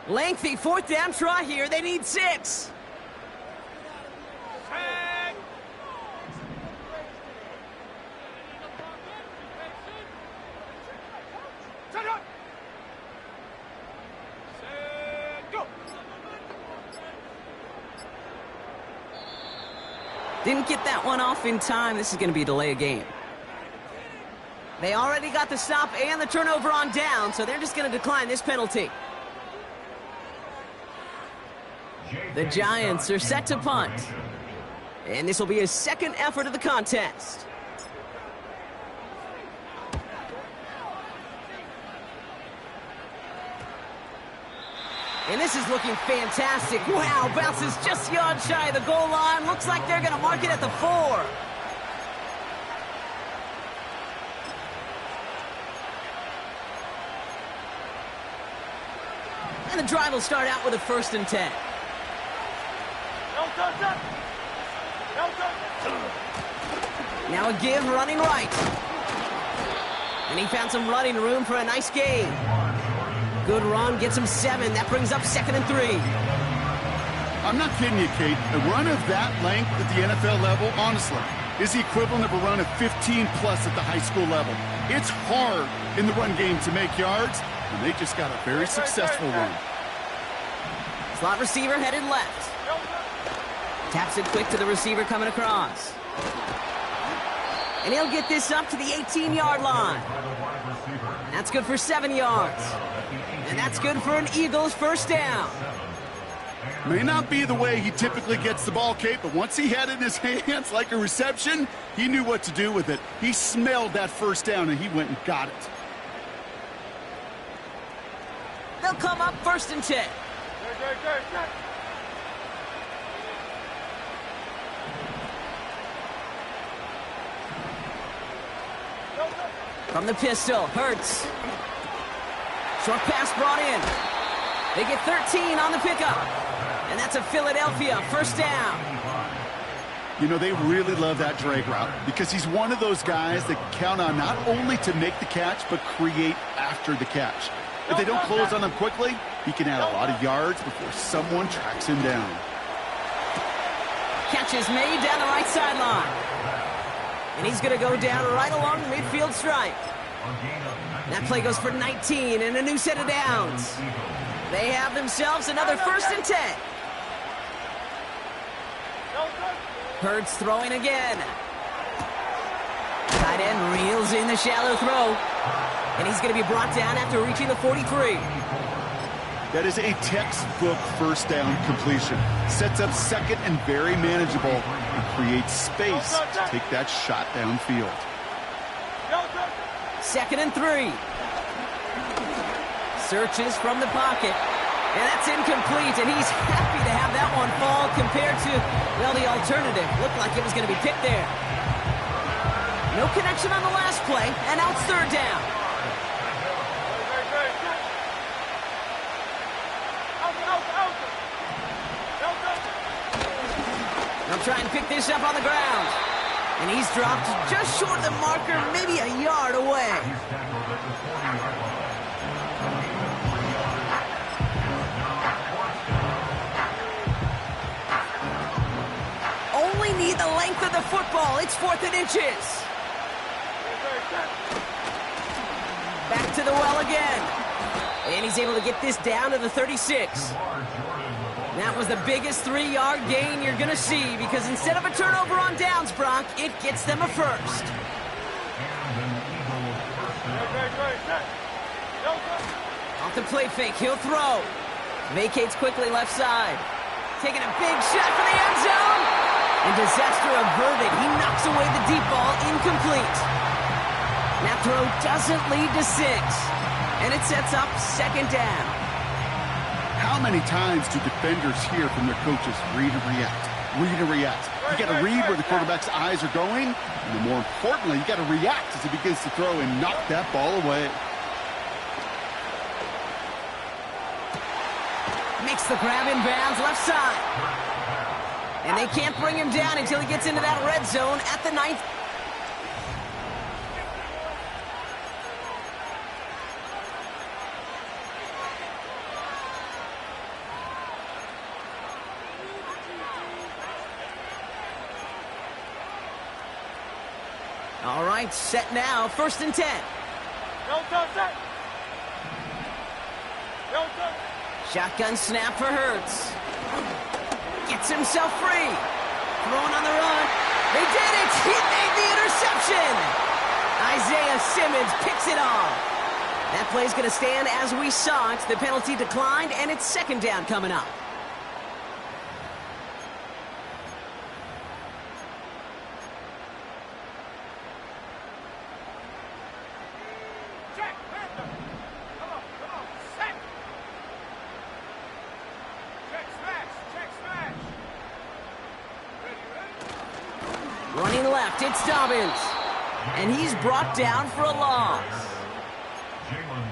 Lengthy 4th down try here. They need 6. Didn't get that one off in time. This is going to be a delay of game. They already got the stop and the turnover on down, so they're just going to decline this penalty. The Giants are set to punt. And this will be his 2nd effort of the contest. And this is looking fantastic. Wow, bounces just yard shy of the goal line. Looks like they're going to mark it at the 4. And the drive will start out with a 1st and 10. Now a give running right. And he found some running room for a nice gain. Good run, gets him 7. That brings up 2nd and 3. I'm not kidding you, Kate. A run of that length at the NFL level, honestly, is the equivalent of a run of 15-plus at the high school level. It's hard in the run game to make yards, and they just got a very successful run. Slot receiver headed left. Taps it quick to the receiver coming across. And he'll get this up to the 18-yard line. That's good for 7 yards. And that's good for an Eagles first down. May not be the way he typically gets the ball, Kate, but once he had it in his hands like a reception, he knew what to do with it. He smelled that first down, and he went and got it. They'll come up 1st and 10. From the pistol, Hurts. Short pass brought in. They get 13 on the pickup. And that's a Philadelphia first down. You know, they really love that drag route because he's one of those guys that count on not only to make the catch, but create after the catch. If they don't close on him quickly, he can add a lot of yards before someone tracks him down. Catch is made down the right sideline. And he's going to go down right along the midfield stripe. That play goes for 19 and a new set of downs. They have themselves another 1st and 10. Hurts throwing again. Tight end reels in the shallow throw. And he's going to be brought down after reaching the 43. That is a textbook first down completion. Sets up second and very manageable and creates space to take that shot downfield. 2nd and 3. Searches from the pocket. And that's incomplete, and he's happy to have that one fall compared to, well, the alternative. Looked like it was going to be picked there. No connection on the last play, and now it's 3rd down. They'll try and pick this up on the ground. And he's dropped just short of the marker, maybe a yard away. Only need the length of the football. It's 4th and inches. Back to the well again. And he's able to get this down to the 36. That was the biggest 3-yard gain you're going to see because instead of a turnover on downs, Brock, it gets them a first. Off the play fake, he'll throw. Vacates quickly left side. Taking a big shot for the end zone. And disaster averted. He knocks away the deep ball, incomplete. That throw doesn't lead to 6. And it sets up 2nd down. How many times do defenders hear from their coaches, read and react, read and react? You got to read where the quarterback's eyes are going, and more importantly, you got to react as he begins to throw and knock that ball away. Makes the grab in bounds left side. And they can't bring him down until he gets into that red zone at the 9th. All right, set now, 1st and 10. Shotgun snap for Hurts. Gets himself free. Throwing on the run. They did it! He made the interception! Isaiah Simmons picks it off. That play's going to stand as we saw it. The penalty declined, and it's 2nd down coming up. Running left, it's Dobbins. And he's brought down for a loss.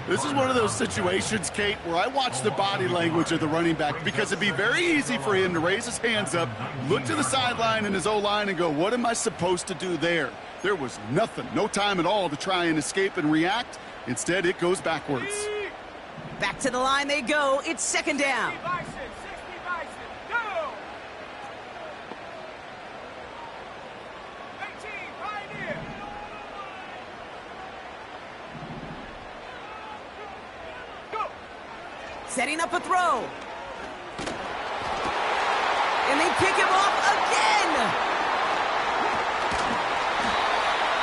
This is one of those situations, Kate, where I watch the body language of the running back because it'd be very easy for him to raise his hands up, look to the sideline in his O-line and go, what am I supposed to do there? There was nothing, no time at all to try and escape and react. Instead, it goes backwards. Back to the line they go. It's 2nd down. Setting up a throw. And they pick him off again.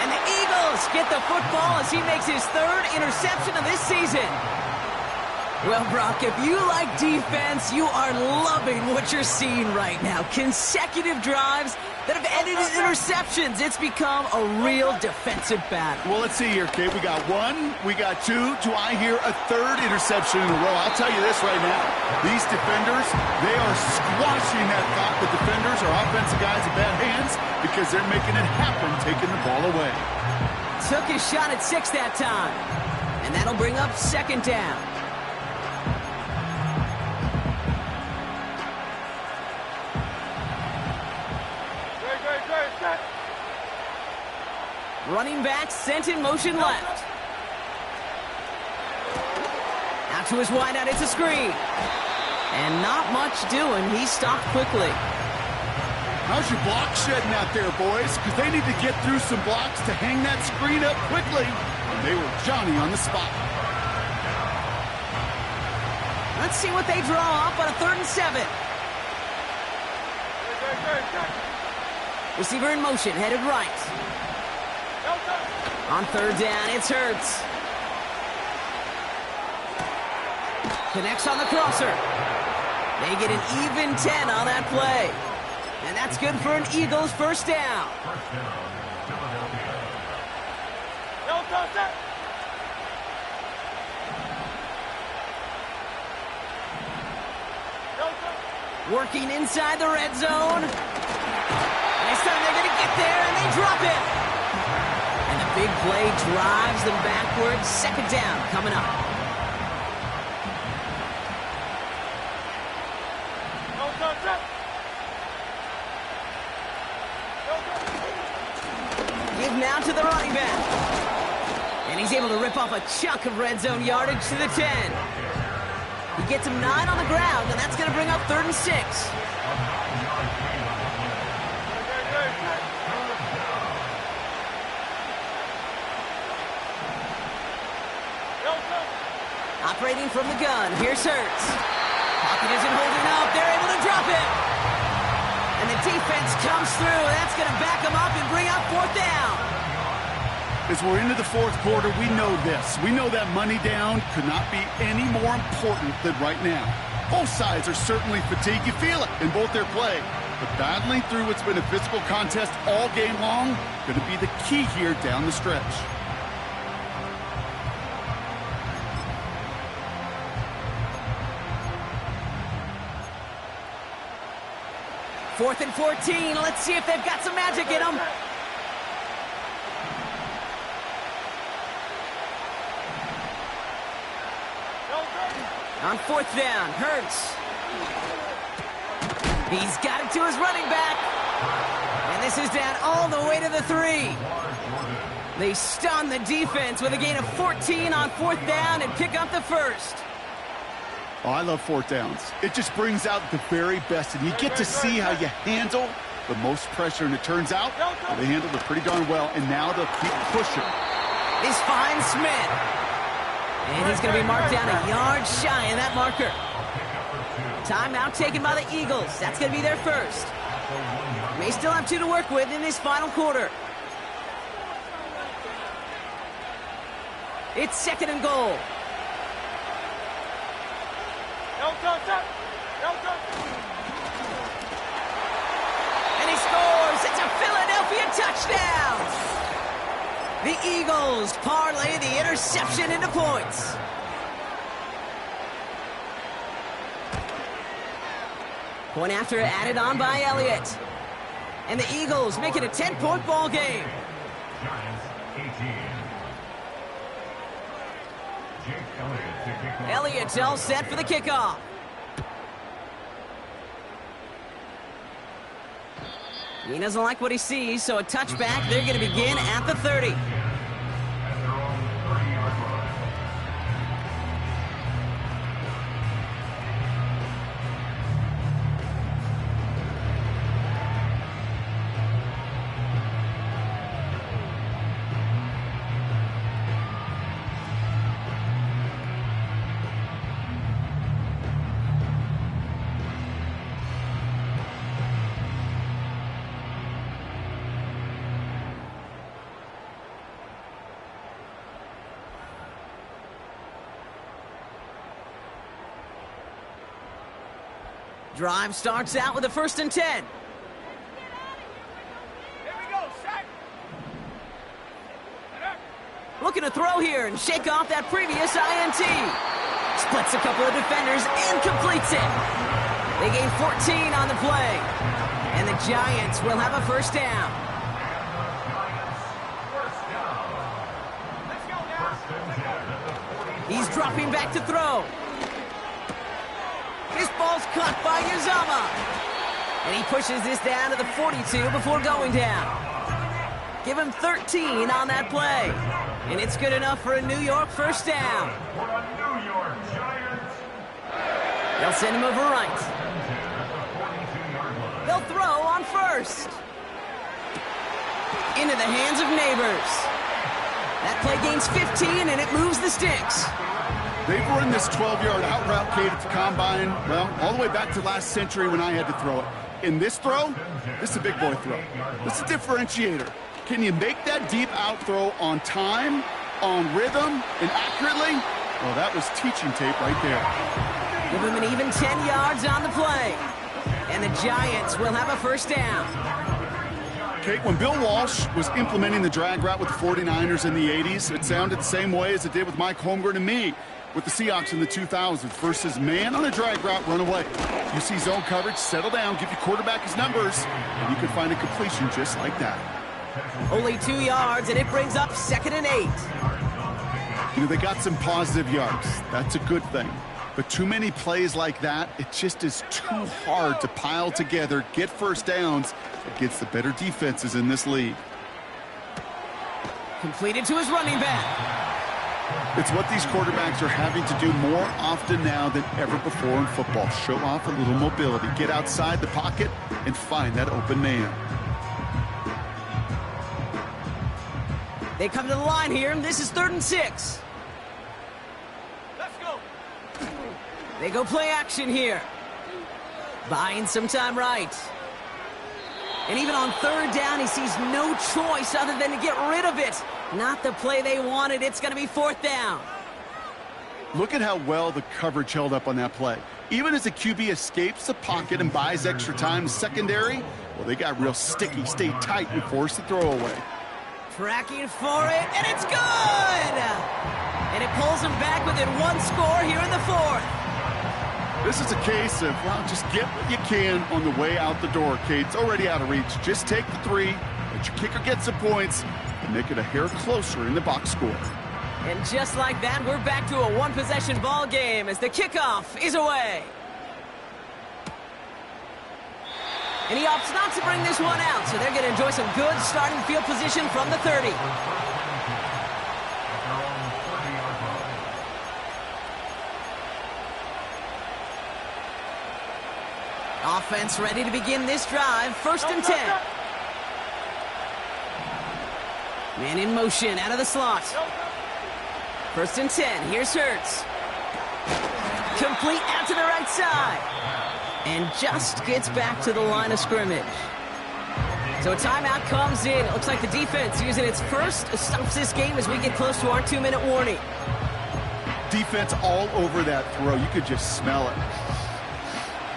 And the Eagles Bucks get the football as he makes his third interception of this season. Well, Brock, if you like defense, you are loving what you're seeing right now. Consecutive drives that have ended in interceptions. It's become a real defensive battle. Well, let's see here, Kate. We got one, we got two. Do I hear a third interception in a row? I'll tell you this right now. These defenders, they are squashing that thought. The defenders are offensive guys in bad hands because they're making it happen, taking the ball away. Took his shot at 6 that time. And that'll bring up second down. Running back sent in motion left. Out to his wideout, it's a screen. And not much doing. He stopped quickly. How's your block shedding out there, boys? Because they need to get through some blocks to hang that screen up quickly. And they were Johnny on the spot. Let's see what they draw up on a 3rd and 7. Receiver in motion, headed right. On 3rd down, it's Hurts. Connects on the crosser. They get an even 10 on that play. And that's good for an Eagles first down. Working inside the red zone. This time they're going to get there, and they drop it. And the big play drives them backwards. Second down coming up. Give now to the running back. And he's able to rip off a chunk of red zone yardage to the 10. He gets him 9 on the ground, and that's going to bring up 3rd and 6. Operating from the gun, here's Hurts. Pocket isn't holding up, they're able to drop it. And the defense comes through, that's going to back them up and bring up 4th down. As we're into the 4th quarter, we know this. We know that money down could not be any more important than right now. Both sides are certainly fatigued. You feel it in both their play. But battling through what's been a physical contest all game long, going to be the key here down the stretch. 4th and 14. Let's see if they've got some magic in them. On 4th down, Hurts. He's got it to his running back. And this is down all the way to the 3. They stun the defense with a gain of 14 on 4th down and pick up the first. Oh, I love 4th downs. It just brings out the very best, and you get to see how you handle the most pressure, and it turns out they handled it pretty darn well, and now they'll keep pushing. He's fine Smith. And he's going to be marked down a yard shy of that marker. Timeout taken by the Eagles. That's going to be their first. May still have 2 to work with in this final quarter. It's 2nd and goal. And he scores. It's a Philadelphia touchdown. The Eagles parlay the interception into points. Point after added on by Elliott. And the Eagles make it a 10-point ball game. Elliott's all set for the kickoff. He doesn't like what he sees, so a touchback. They're going to begin at the 30. Drive starts out with a 1st and 10. Here we go, set. Looking to throw here and shake off that previous INT. Splits a couple of defenders and completes it. They gain 14 on the play. And the Giants will have a 1st down. Let's go now. He's dropping back to throw. This ball's caught by Uzama. And he pushes this down to the 42 before going down. Give him 13 on that play. And it's good enough for a New York 1st down. They'll send him over right. They'll throw on 1st. Into the hands of Neighbors. That play gains 15 and it moves the sticks. They've run this 12-yard out route, Kate, at the combine, well, all the way back to last century when I had to throw it. In this throw, this is a big boy throw. This is a differentiator. Can you make that deep out throw on time, on rhythm, and accurately? Well, that was teaching tape right there. Give him an even 10 yards on the play. And the Giants will have a 1st down. Kate, when Bill Walsh was implementing the drag route with the 49ers in the 80s, it sounded the same way as it did with Mike Holmgren and me with the Seahawks in the 2000s versus man on a drag route, run away. You see zone coverage, settle down, give your quarterback his numbers, and you can find a completion just like that. Only 2 yards, and it brings up 2nd and 8. You know, they got some positive yards. That's a good thing. But too many plays like that, it just is too hard to pile together, get 1st downs against the better defenses in this league. Completed to his running back. It's what these quarterbacks are having to do more often now than ever before in football. Show off a little mobility, get outside the pocket, and find that open man. They come to the line here, and this is 3rd and 6. Let's go. They go play action here. Buying some time right. And even on 3rd down, he sees no choice other than to get rid of it. Not the play they wanted. It's going to be 4th down. Look at how well the coverage held up on that play. Even as the QB escapes the pocket and buys extra time secondary, well, they got real sticky, stayed tight, and forced the throw away. Tracking for it, and it's good! And it pulls them back within 1 score here in the 4th. This is a case of, well, just get what you can on the way out the door, Kate. It's already out of reach. Just take the 3, let your kicker get some points, and make it a hair closer in the box score. And just like that, we're back to a 1-possession ball game as the kickoff is away. And he opts not to bring this one out, so they're going to enjoy some good starting field position from the 30. Offense ready to begin this drive. 1st and 10. Man in motion out of the slot. 1st and 10. Here's Hurts. Complete out to the right side. And just gets back to the line of scrimmage. So a timeout comes in. It looks like the defense using its first stops this game as we get close to our 2-minute warning. Defense all over that throw. You could just smell it.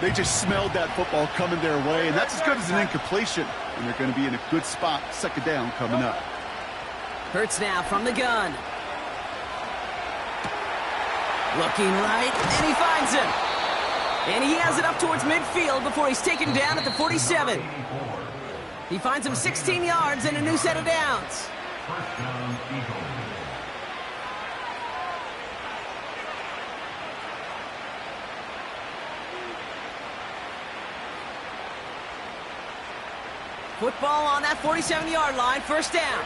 They just smelled that football coming their way, and that's as good as an incompletion. And they're going to be in a good spot. 2nd down coming up. Hurts now from the gun. Looking right, and he finds him. And he has it up towards midfield before he's taken down at the 47. He finds him 16 yards and a new set of downs. Football on that 47-yard line, 1st down.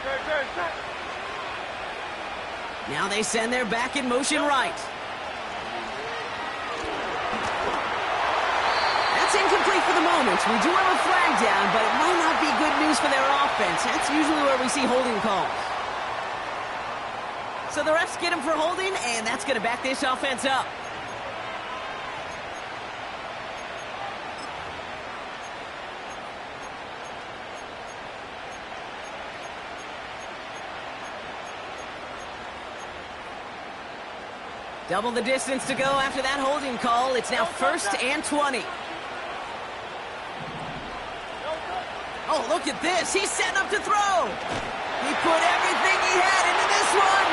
Now they send their back in motion right. That's incomplete for the moment. We do have a flag down, but it might not be good news for their offense. That's usually where we see holding calls. So the refs get him for holding, and that's going to back this offense up. Double the distance to go after that holding call. It's now 1st and 20. Oh, look at this. He's setting up to throw. He put everything he had into this one.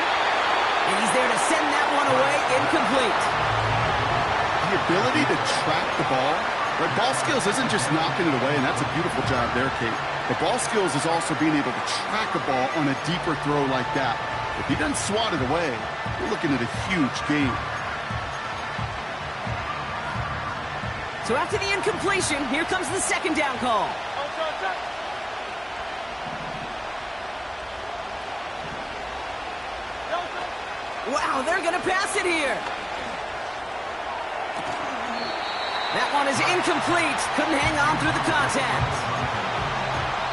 And he's there to send that one away incomplete. The ability to track the ball. Right, ball skills isn't just knocking it away, and that's a beautiful job there, Kate. The ball skills is also being able to track a ball on a deeper throw like that. If he doesn't swat it away, we're looking at a huge gain. So after the incompletion, here comes the second down call. Wow, they're going to pass it here. That one is incomplete. Couldn't hang on through the contact.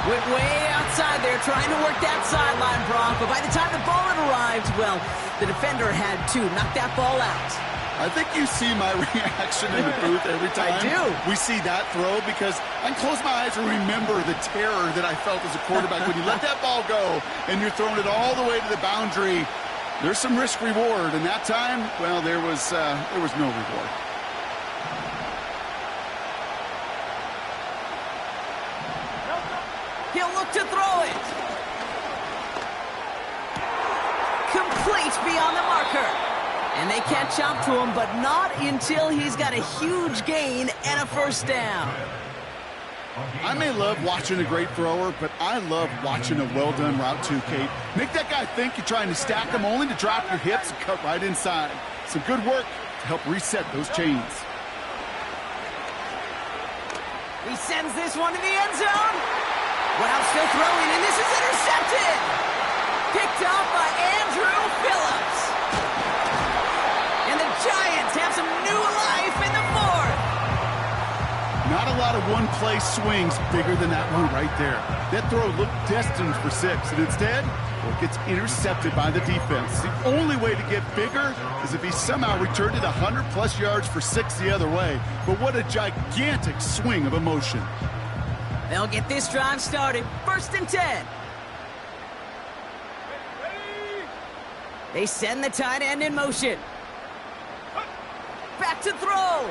Went way outside there trying to work that sideline, Brock. But by the time the ball had arrived, well, the defender had to knock that ball out. I think you see my reaction in the booth every time I do. We see that throw, because I can close my eyes and remember the terror that I felt as a quarterback when you let that ball go and you're throwing it all the way to the boundary. There's some risk reward, and that time, well, there was no reward. He'll look to throw it. Complete beyond the marker. And they catch up to him, but not until he's got a huge gain and a first down. I may love watching a great thrower, but I love watching a well-done route too, Kate. Make that guy think you're trying to stack him, only to drop your hips and cut right inside. Some good work to help reset those chains. He sends this one to the end zone. Wow, still throwing, and this is intercepted. Picked up by Andrew Phillips. And the Giants have some new life in the fourth. Not a lot of one-play swings bigger than that one right there. That throw looked destined for 6, and instead, well, it gets intercepted by the defense. The only way to get bigger is if he somehow returned it 100-plus yards for 6 the other way. But what a gigantic swing of emotion. They'll get this drive started. 1st and 10. They send the tight end in motion. Back to throw.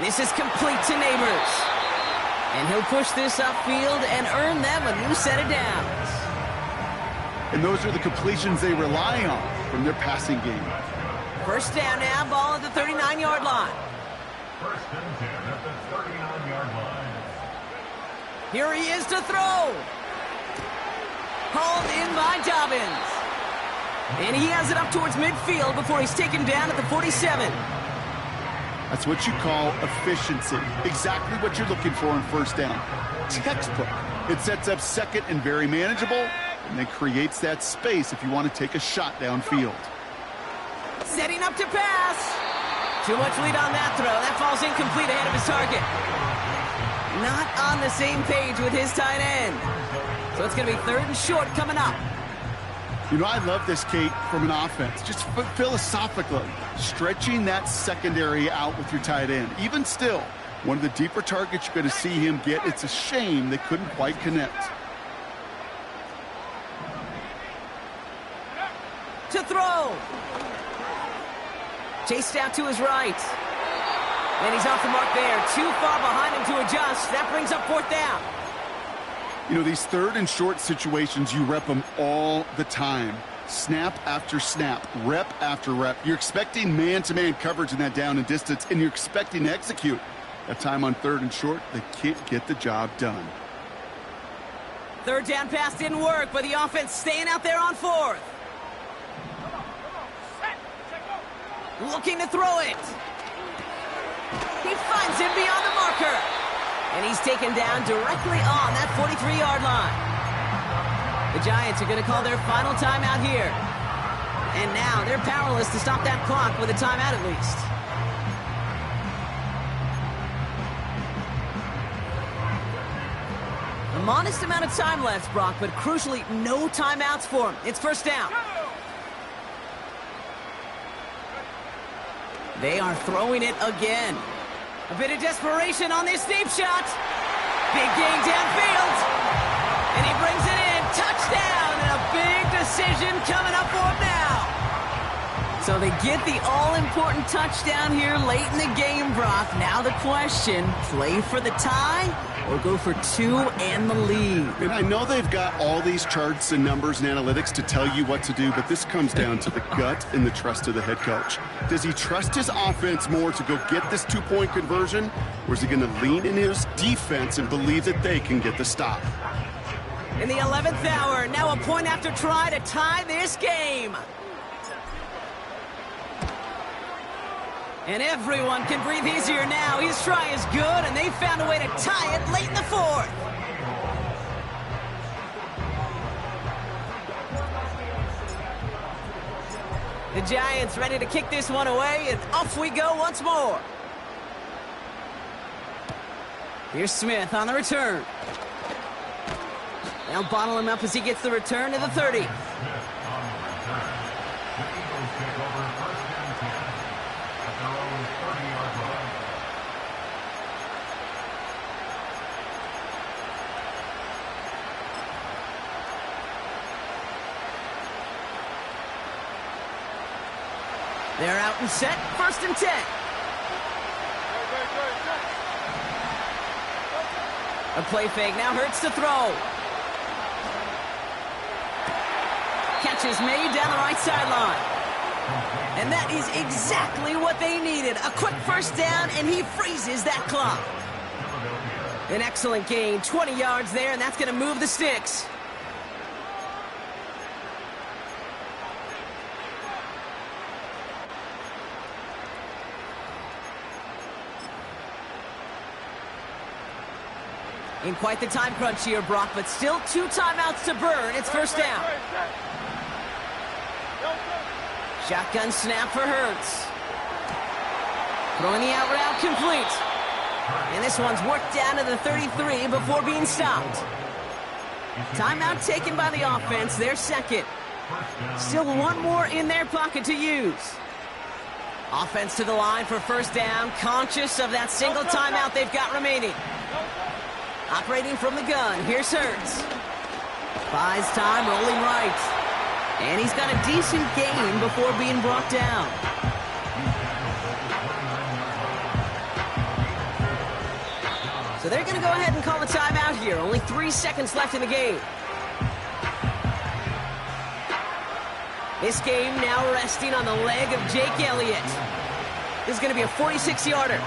This is complete to Neighbors. And he'll push this upfield and earn them a new set of downs. And those are the completions they rely on from their passing game. First down now, ball at the 39-yard line. 1st and 10 at the 39-yard line. Here he is to throw. Hauled in by Dobbins. And he has it up towards midfield before he's taken down at the 47. That's what you call efficiency. Exactly what you're looking for in first down. Textbook. It sets up second and very manageable, and then creates that space if you want to take a shot downfield. Setting up to pass. Too much lead on that throw. That falls incomplete ahead of his target. Not on the same page with his tight end. So it's going to be 3rd and short coming up. You know, I love this, Kate, from an offense. Just philosophically, stretching that secondary out with your tight end. Even still, one of the deeper targets you're going to see him get. It's a shame they couldn't quite connect. To throw. Chased out to his right. And he's off the mark there. Too far behind him to adjust. That brings up 4th down. You know, these 3rd and short situations, you rep them all the time. Snap after snap, rep after rep. You're expecting man-to-man coverage in that down and distance, and you're expecting to execute. That time on 3rd and short, they can't get the job done. 3rd down pass didn't work, but the offense staying out there on 4th. Looking to throw it. He finds him beyond the marker. And he's taken down directly on that 43-yard line. The Giants are going to call their final timeout here. And now they're powerless to stop that clock with a timeout at least. A modest amount of time left, Brock, but crucially, no timeouts for him. It's 1st down. They are throwing it again. A bit of desperation on this deep shot. Big gain downfield. And he brings it in. Touchdown. And a big decision coming up for him now. So they get the all-important touchdown here late in the game, Brock. Now the question, play for the tie or go for two and the lead? And I know they've got all these charts and numbers and analytics to tell you what to do, but this comes down to the gut and the trust of the head coach. Does he trust his offense more to go get this two-point conversion, or is he going to lean in his defense and believe that they can get the stop? In the 11th hour, now a point after try to tie this game. And everyone can breathe easier now. His try is good, and they found a way to tie it late in the fourth. The Giants ready to kick this one away, and off we go once more. Here's Smith on the return. They'll bottle him up as he gets the return to the 30. Smith on the return. The Eagles take over first and 10 at their own 30-yard line. They're out and set, first and 10. A play fake, now Hurts to throw. Catch is made down the right sideline. And that is exactly what they needed. A quick first down, and he freezes that clock. An excellent gain, 20 yards there, and that's going to move the sticks. In quite the time crunch here, Brock, but still 2 timeouts to burn. It's first down. Shotgun snap for Hurts. Throwing the out route complete. And this one's worked down to the 33 before being stopped. Timeout taken by the offense, their second. Still one more in their pocket to use. Offense to the line for first down, conscious of that single timeout they've got remaining. Operating from the gun, here's Hurts. Buys time, rolling right. And he's got a decent gain before being brought down. So they're going to go ahead and call a timeout here. Only 3 seconds left in the game. This game now resting on the leg of Jake Elliott. This is going to be a 46-yarder.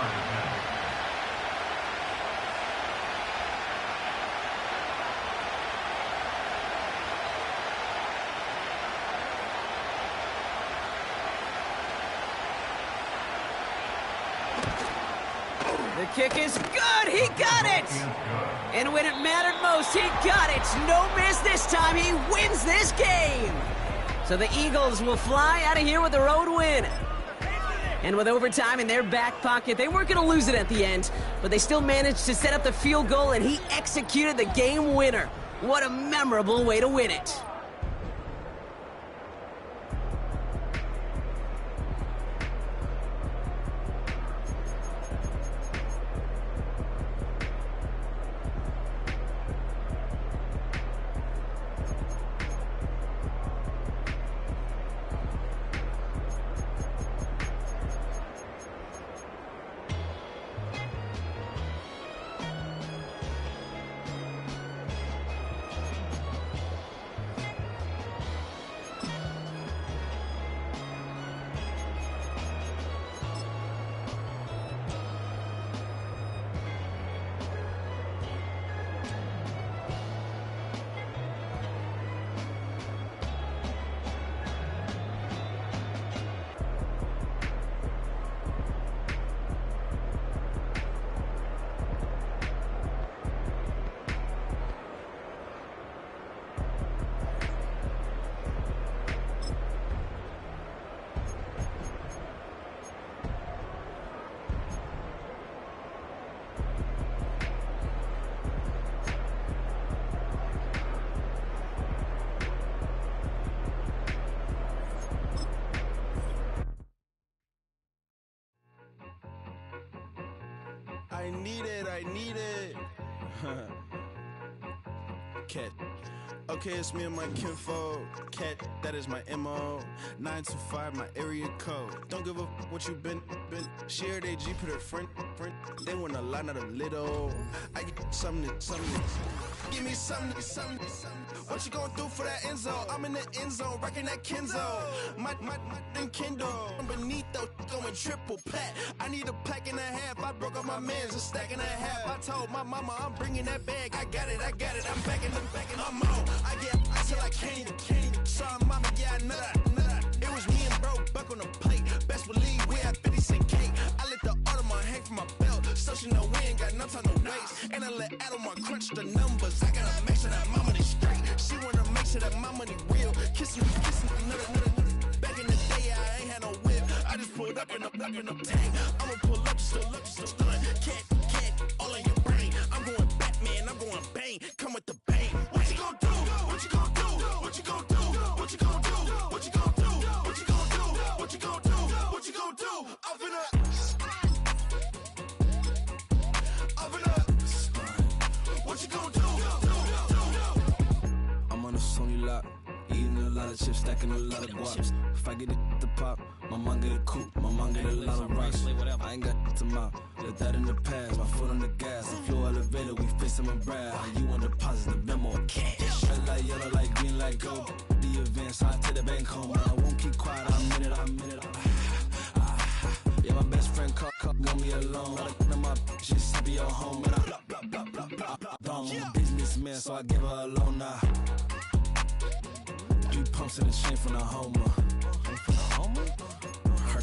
The kick is good. He got it. And when it mattered most, he got it. No miss this time. He wins this game. So the Eagles will fly out of here with a road win. And with overtime in their back pocket, they weren't going to lose it at the end, but they still managed to set up the field goal, and he executed the game winner. What a memorable way to win it. I need it. Catch. Okay, it's me and my kinfolk. Cat, that is my MO. 925, my area code. Don't give a what you been. Shared AG, put her friend. They want a lot, not a little. I get something. Give me something. What you gonna do for that end zone? I'm in the end zone, rocking that Kenzo. My thing Kindle. Beneath though, going triple pack. I need a pack and a half. I broke up my man's a stack and a half. I told my mama I'm bringing that bag. I got it. I'm backing, I'm on. I get till I can't. Sorry, mama, yeah, I know that. It was me and bro, buck on the plate. Best believe we had 50 cent cake. I let the Audemars hang from my belt, so she know we ain't got no time to waste. And I let Audemars crunch the numbers. I gotta make sure that my money straight. She wanna make sure that my money real. Kissing me, another. Back in the day, I ain't had no whip. I just pulled up in the tank. I'ma pull up just to stun. Cat, all in your brain. I'm going Batman, I'm going bang. Come with the bang. What you gonna do? What you gonna do? What you gonna do? What you gonna do? What you gonna do? What you gonna do? What you gonna do? What you gonna do? I'm finna. What you gonna do? I'm on a Sony lot, eating a lot of chips, stacking a lot of guaps. If I get it to pop, my mom get a coupe, my mom get a lot of rocks. I ain't got to mouth, let that in the past. My foot on the gas, the floor elevator, we face them and brad. How you want deposit the memo? Cash. Red light, yellow light, green light, gold. The events, I take the bank home, but I won't keep quiet. I'm in it. Yeah, my best friend caught want me alone. None of my bitches happy your home, and I blah. I'm a businessman, so I give her a loan now. 3 pumps in the chain from the Homer. Her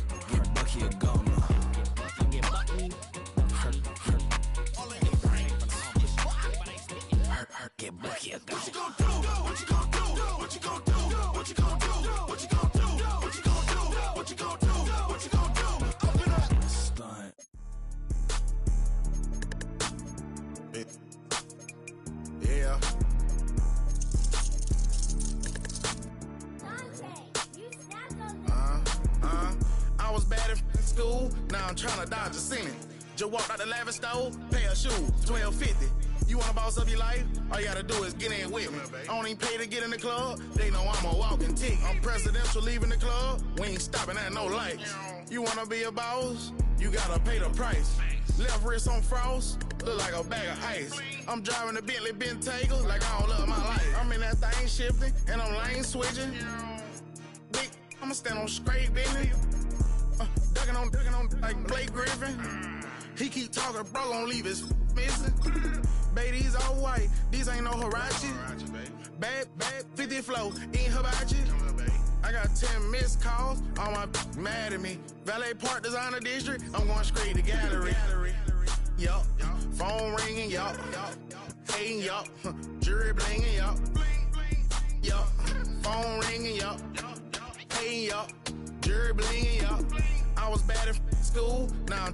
Bucky a goner. Her get Bucky a goner. What you gonna do? What you gonna do? What you gonna do? What you gonna do? What you gonna do? What you gonna do? What you gonna do? What you gonna do? I'm finna stunt. Yeah. I was bad in school, now I'm tryna dodge a Senate. Just walked out the lavish store, pay a shoe, $12.50. You wanna boss up your life? All you gotta do is get in with me. I don't even pay to get in the club, they know I'm a walking tick. I'm presidential leaving the club, we ain't stopping at no lights. You wanna be a boss? You gotta pay the price. Left wrist on frost, look like a bag of ice. I'm driving a Bentley Bentayga like I don't love my life. I'm in that thing shifting, and I'm lane switching. Big, I'ma stand on straight business. Ducking on like Blake Griffin. He keep talking, bro, gon' leave his missing. Baby, these all white, these ain't no Hirachi. Bad, 50 flow, ain't hibachi. I got 10 missed calls, all my mad at me. Valet Park Designer District, I'm going straight to gallery. Yup, phone ringing, yup. Hating, yup. Jury blinging, yup. Yup, phone ringing, yup. Hating, yup. Jury blinging, yup. I was bad in school, now I'm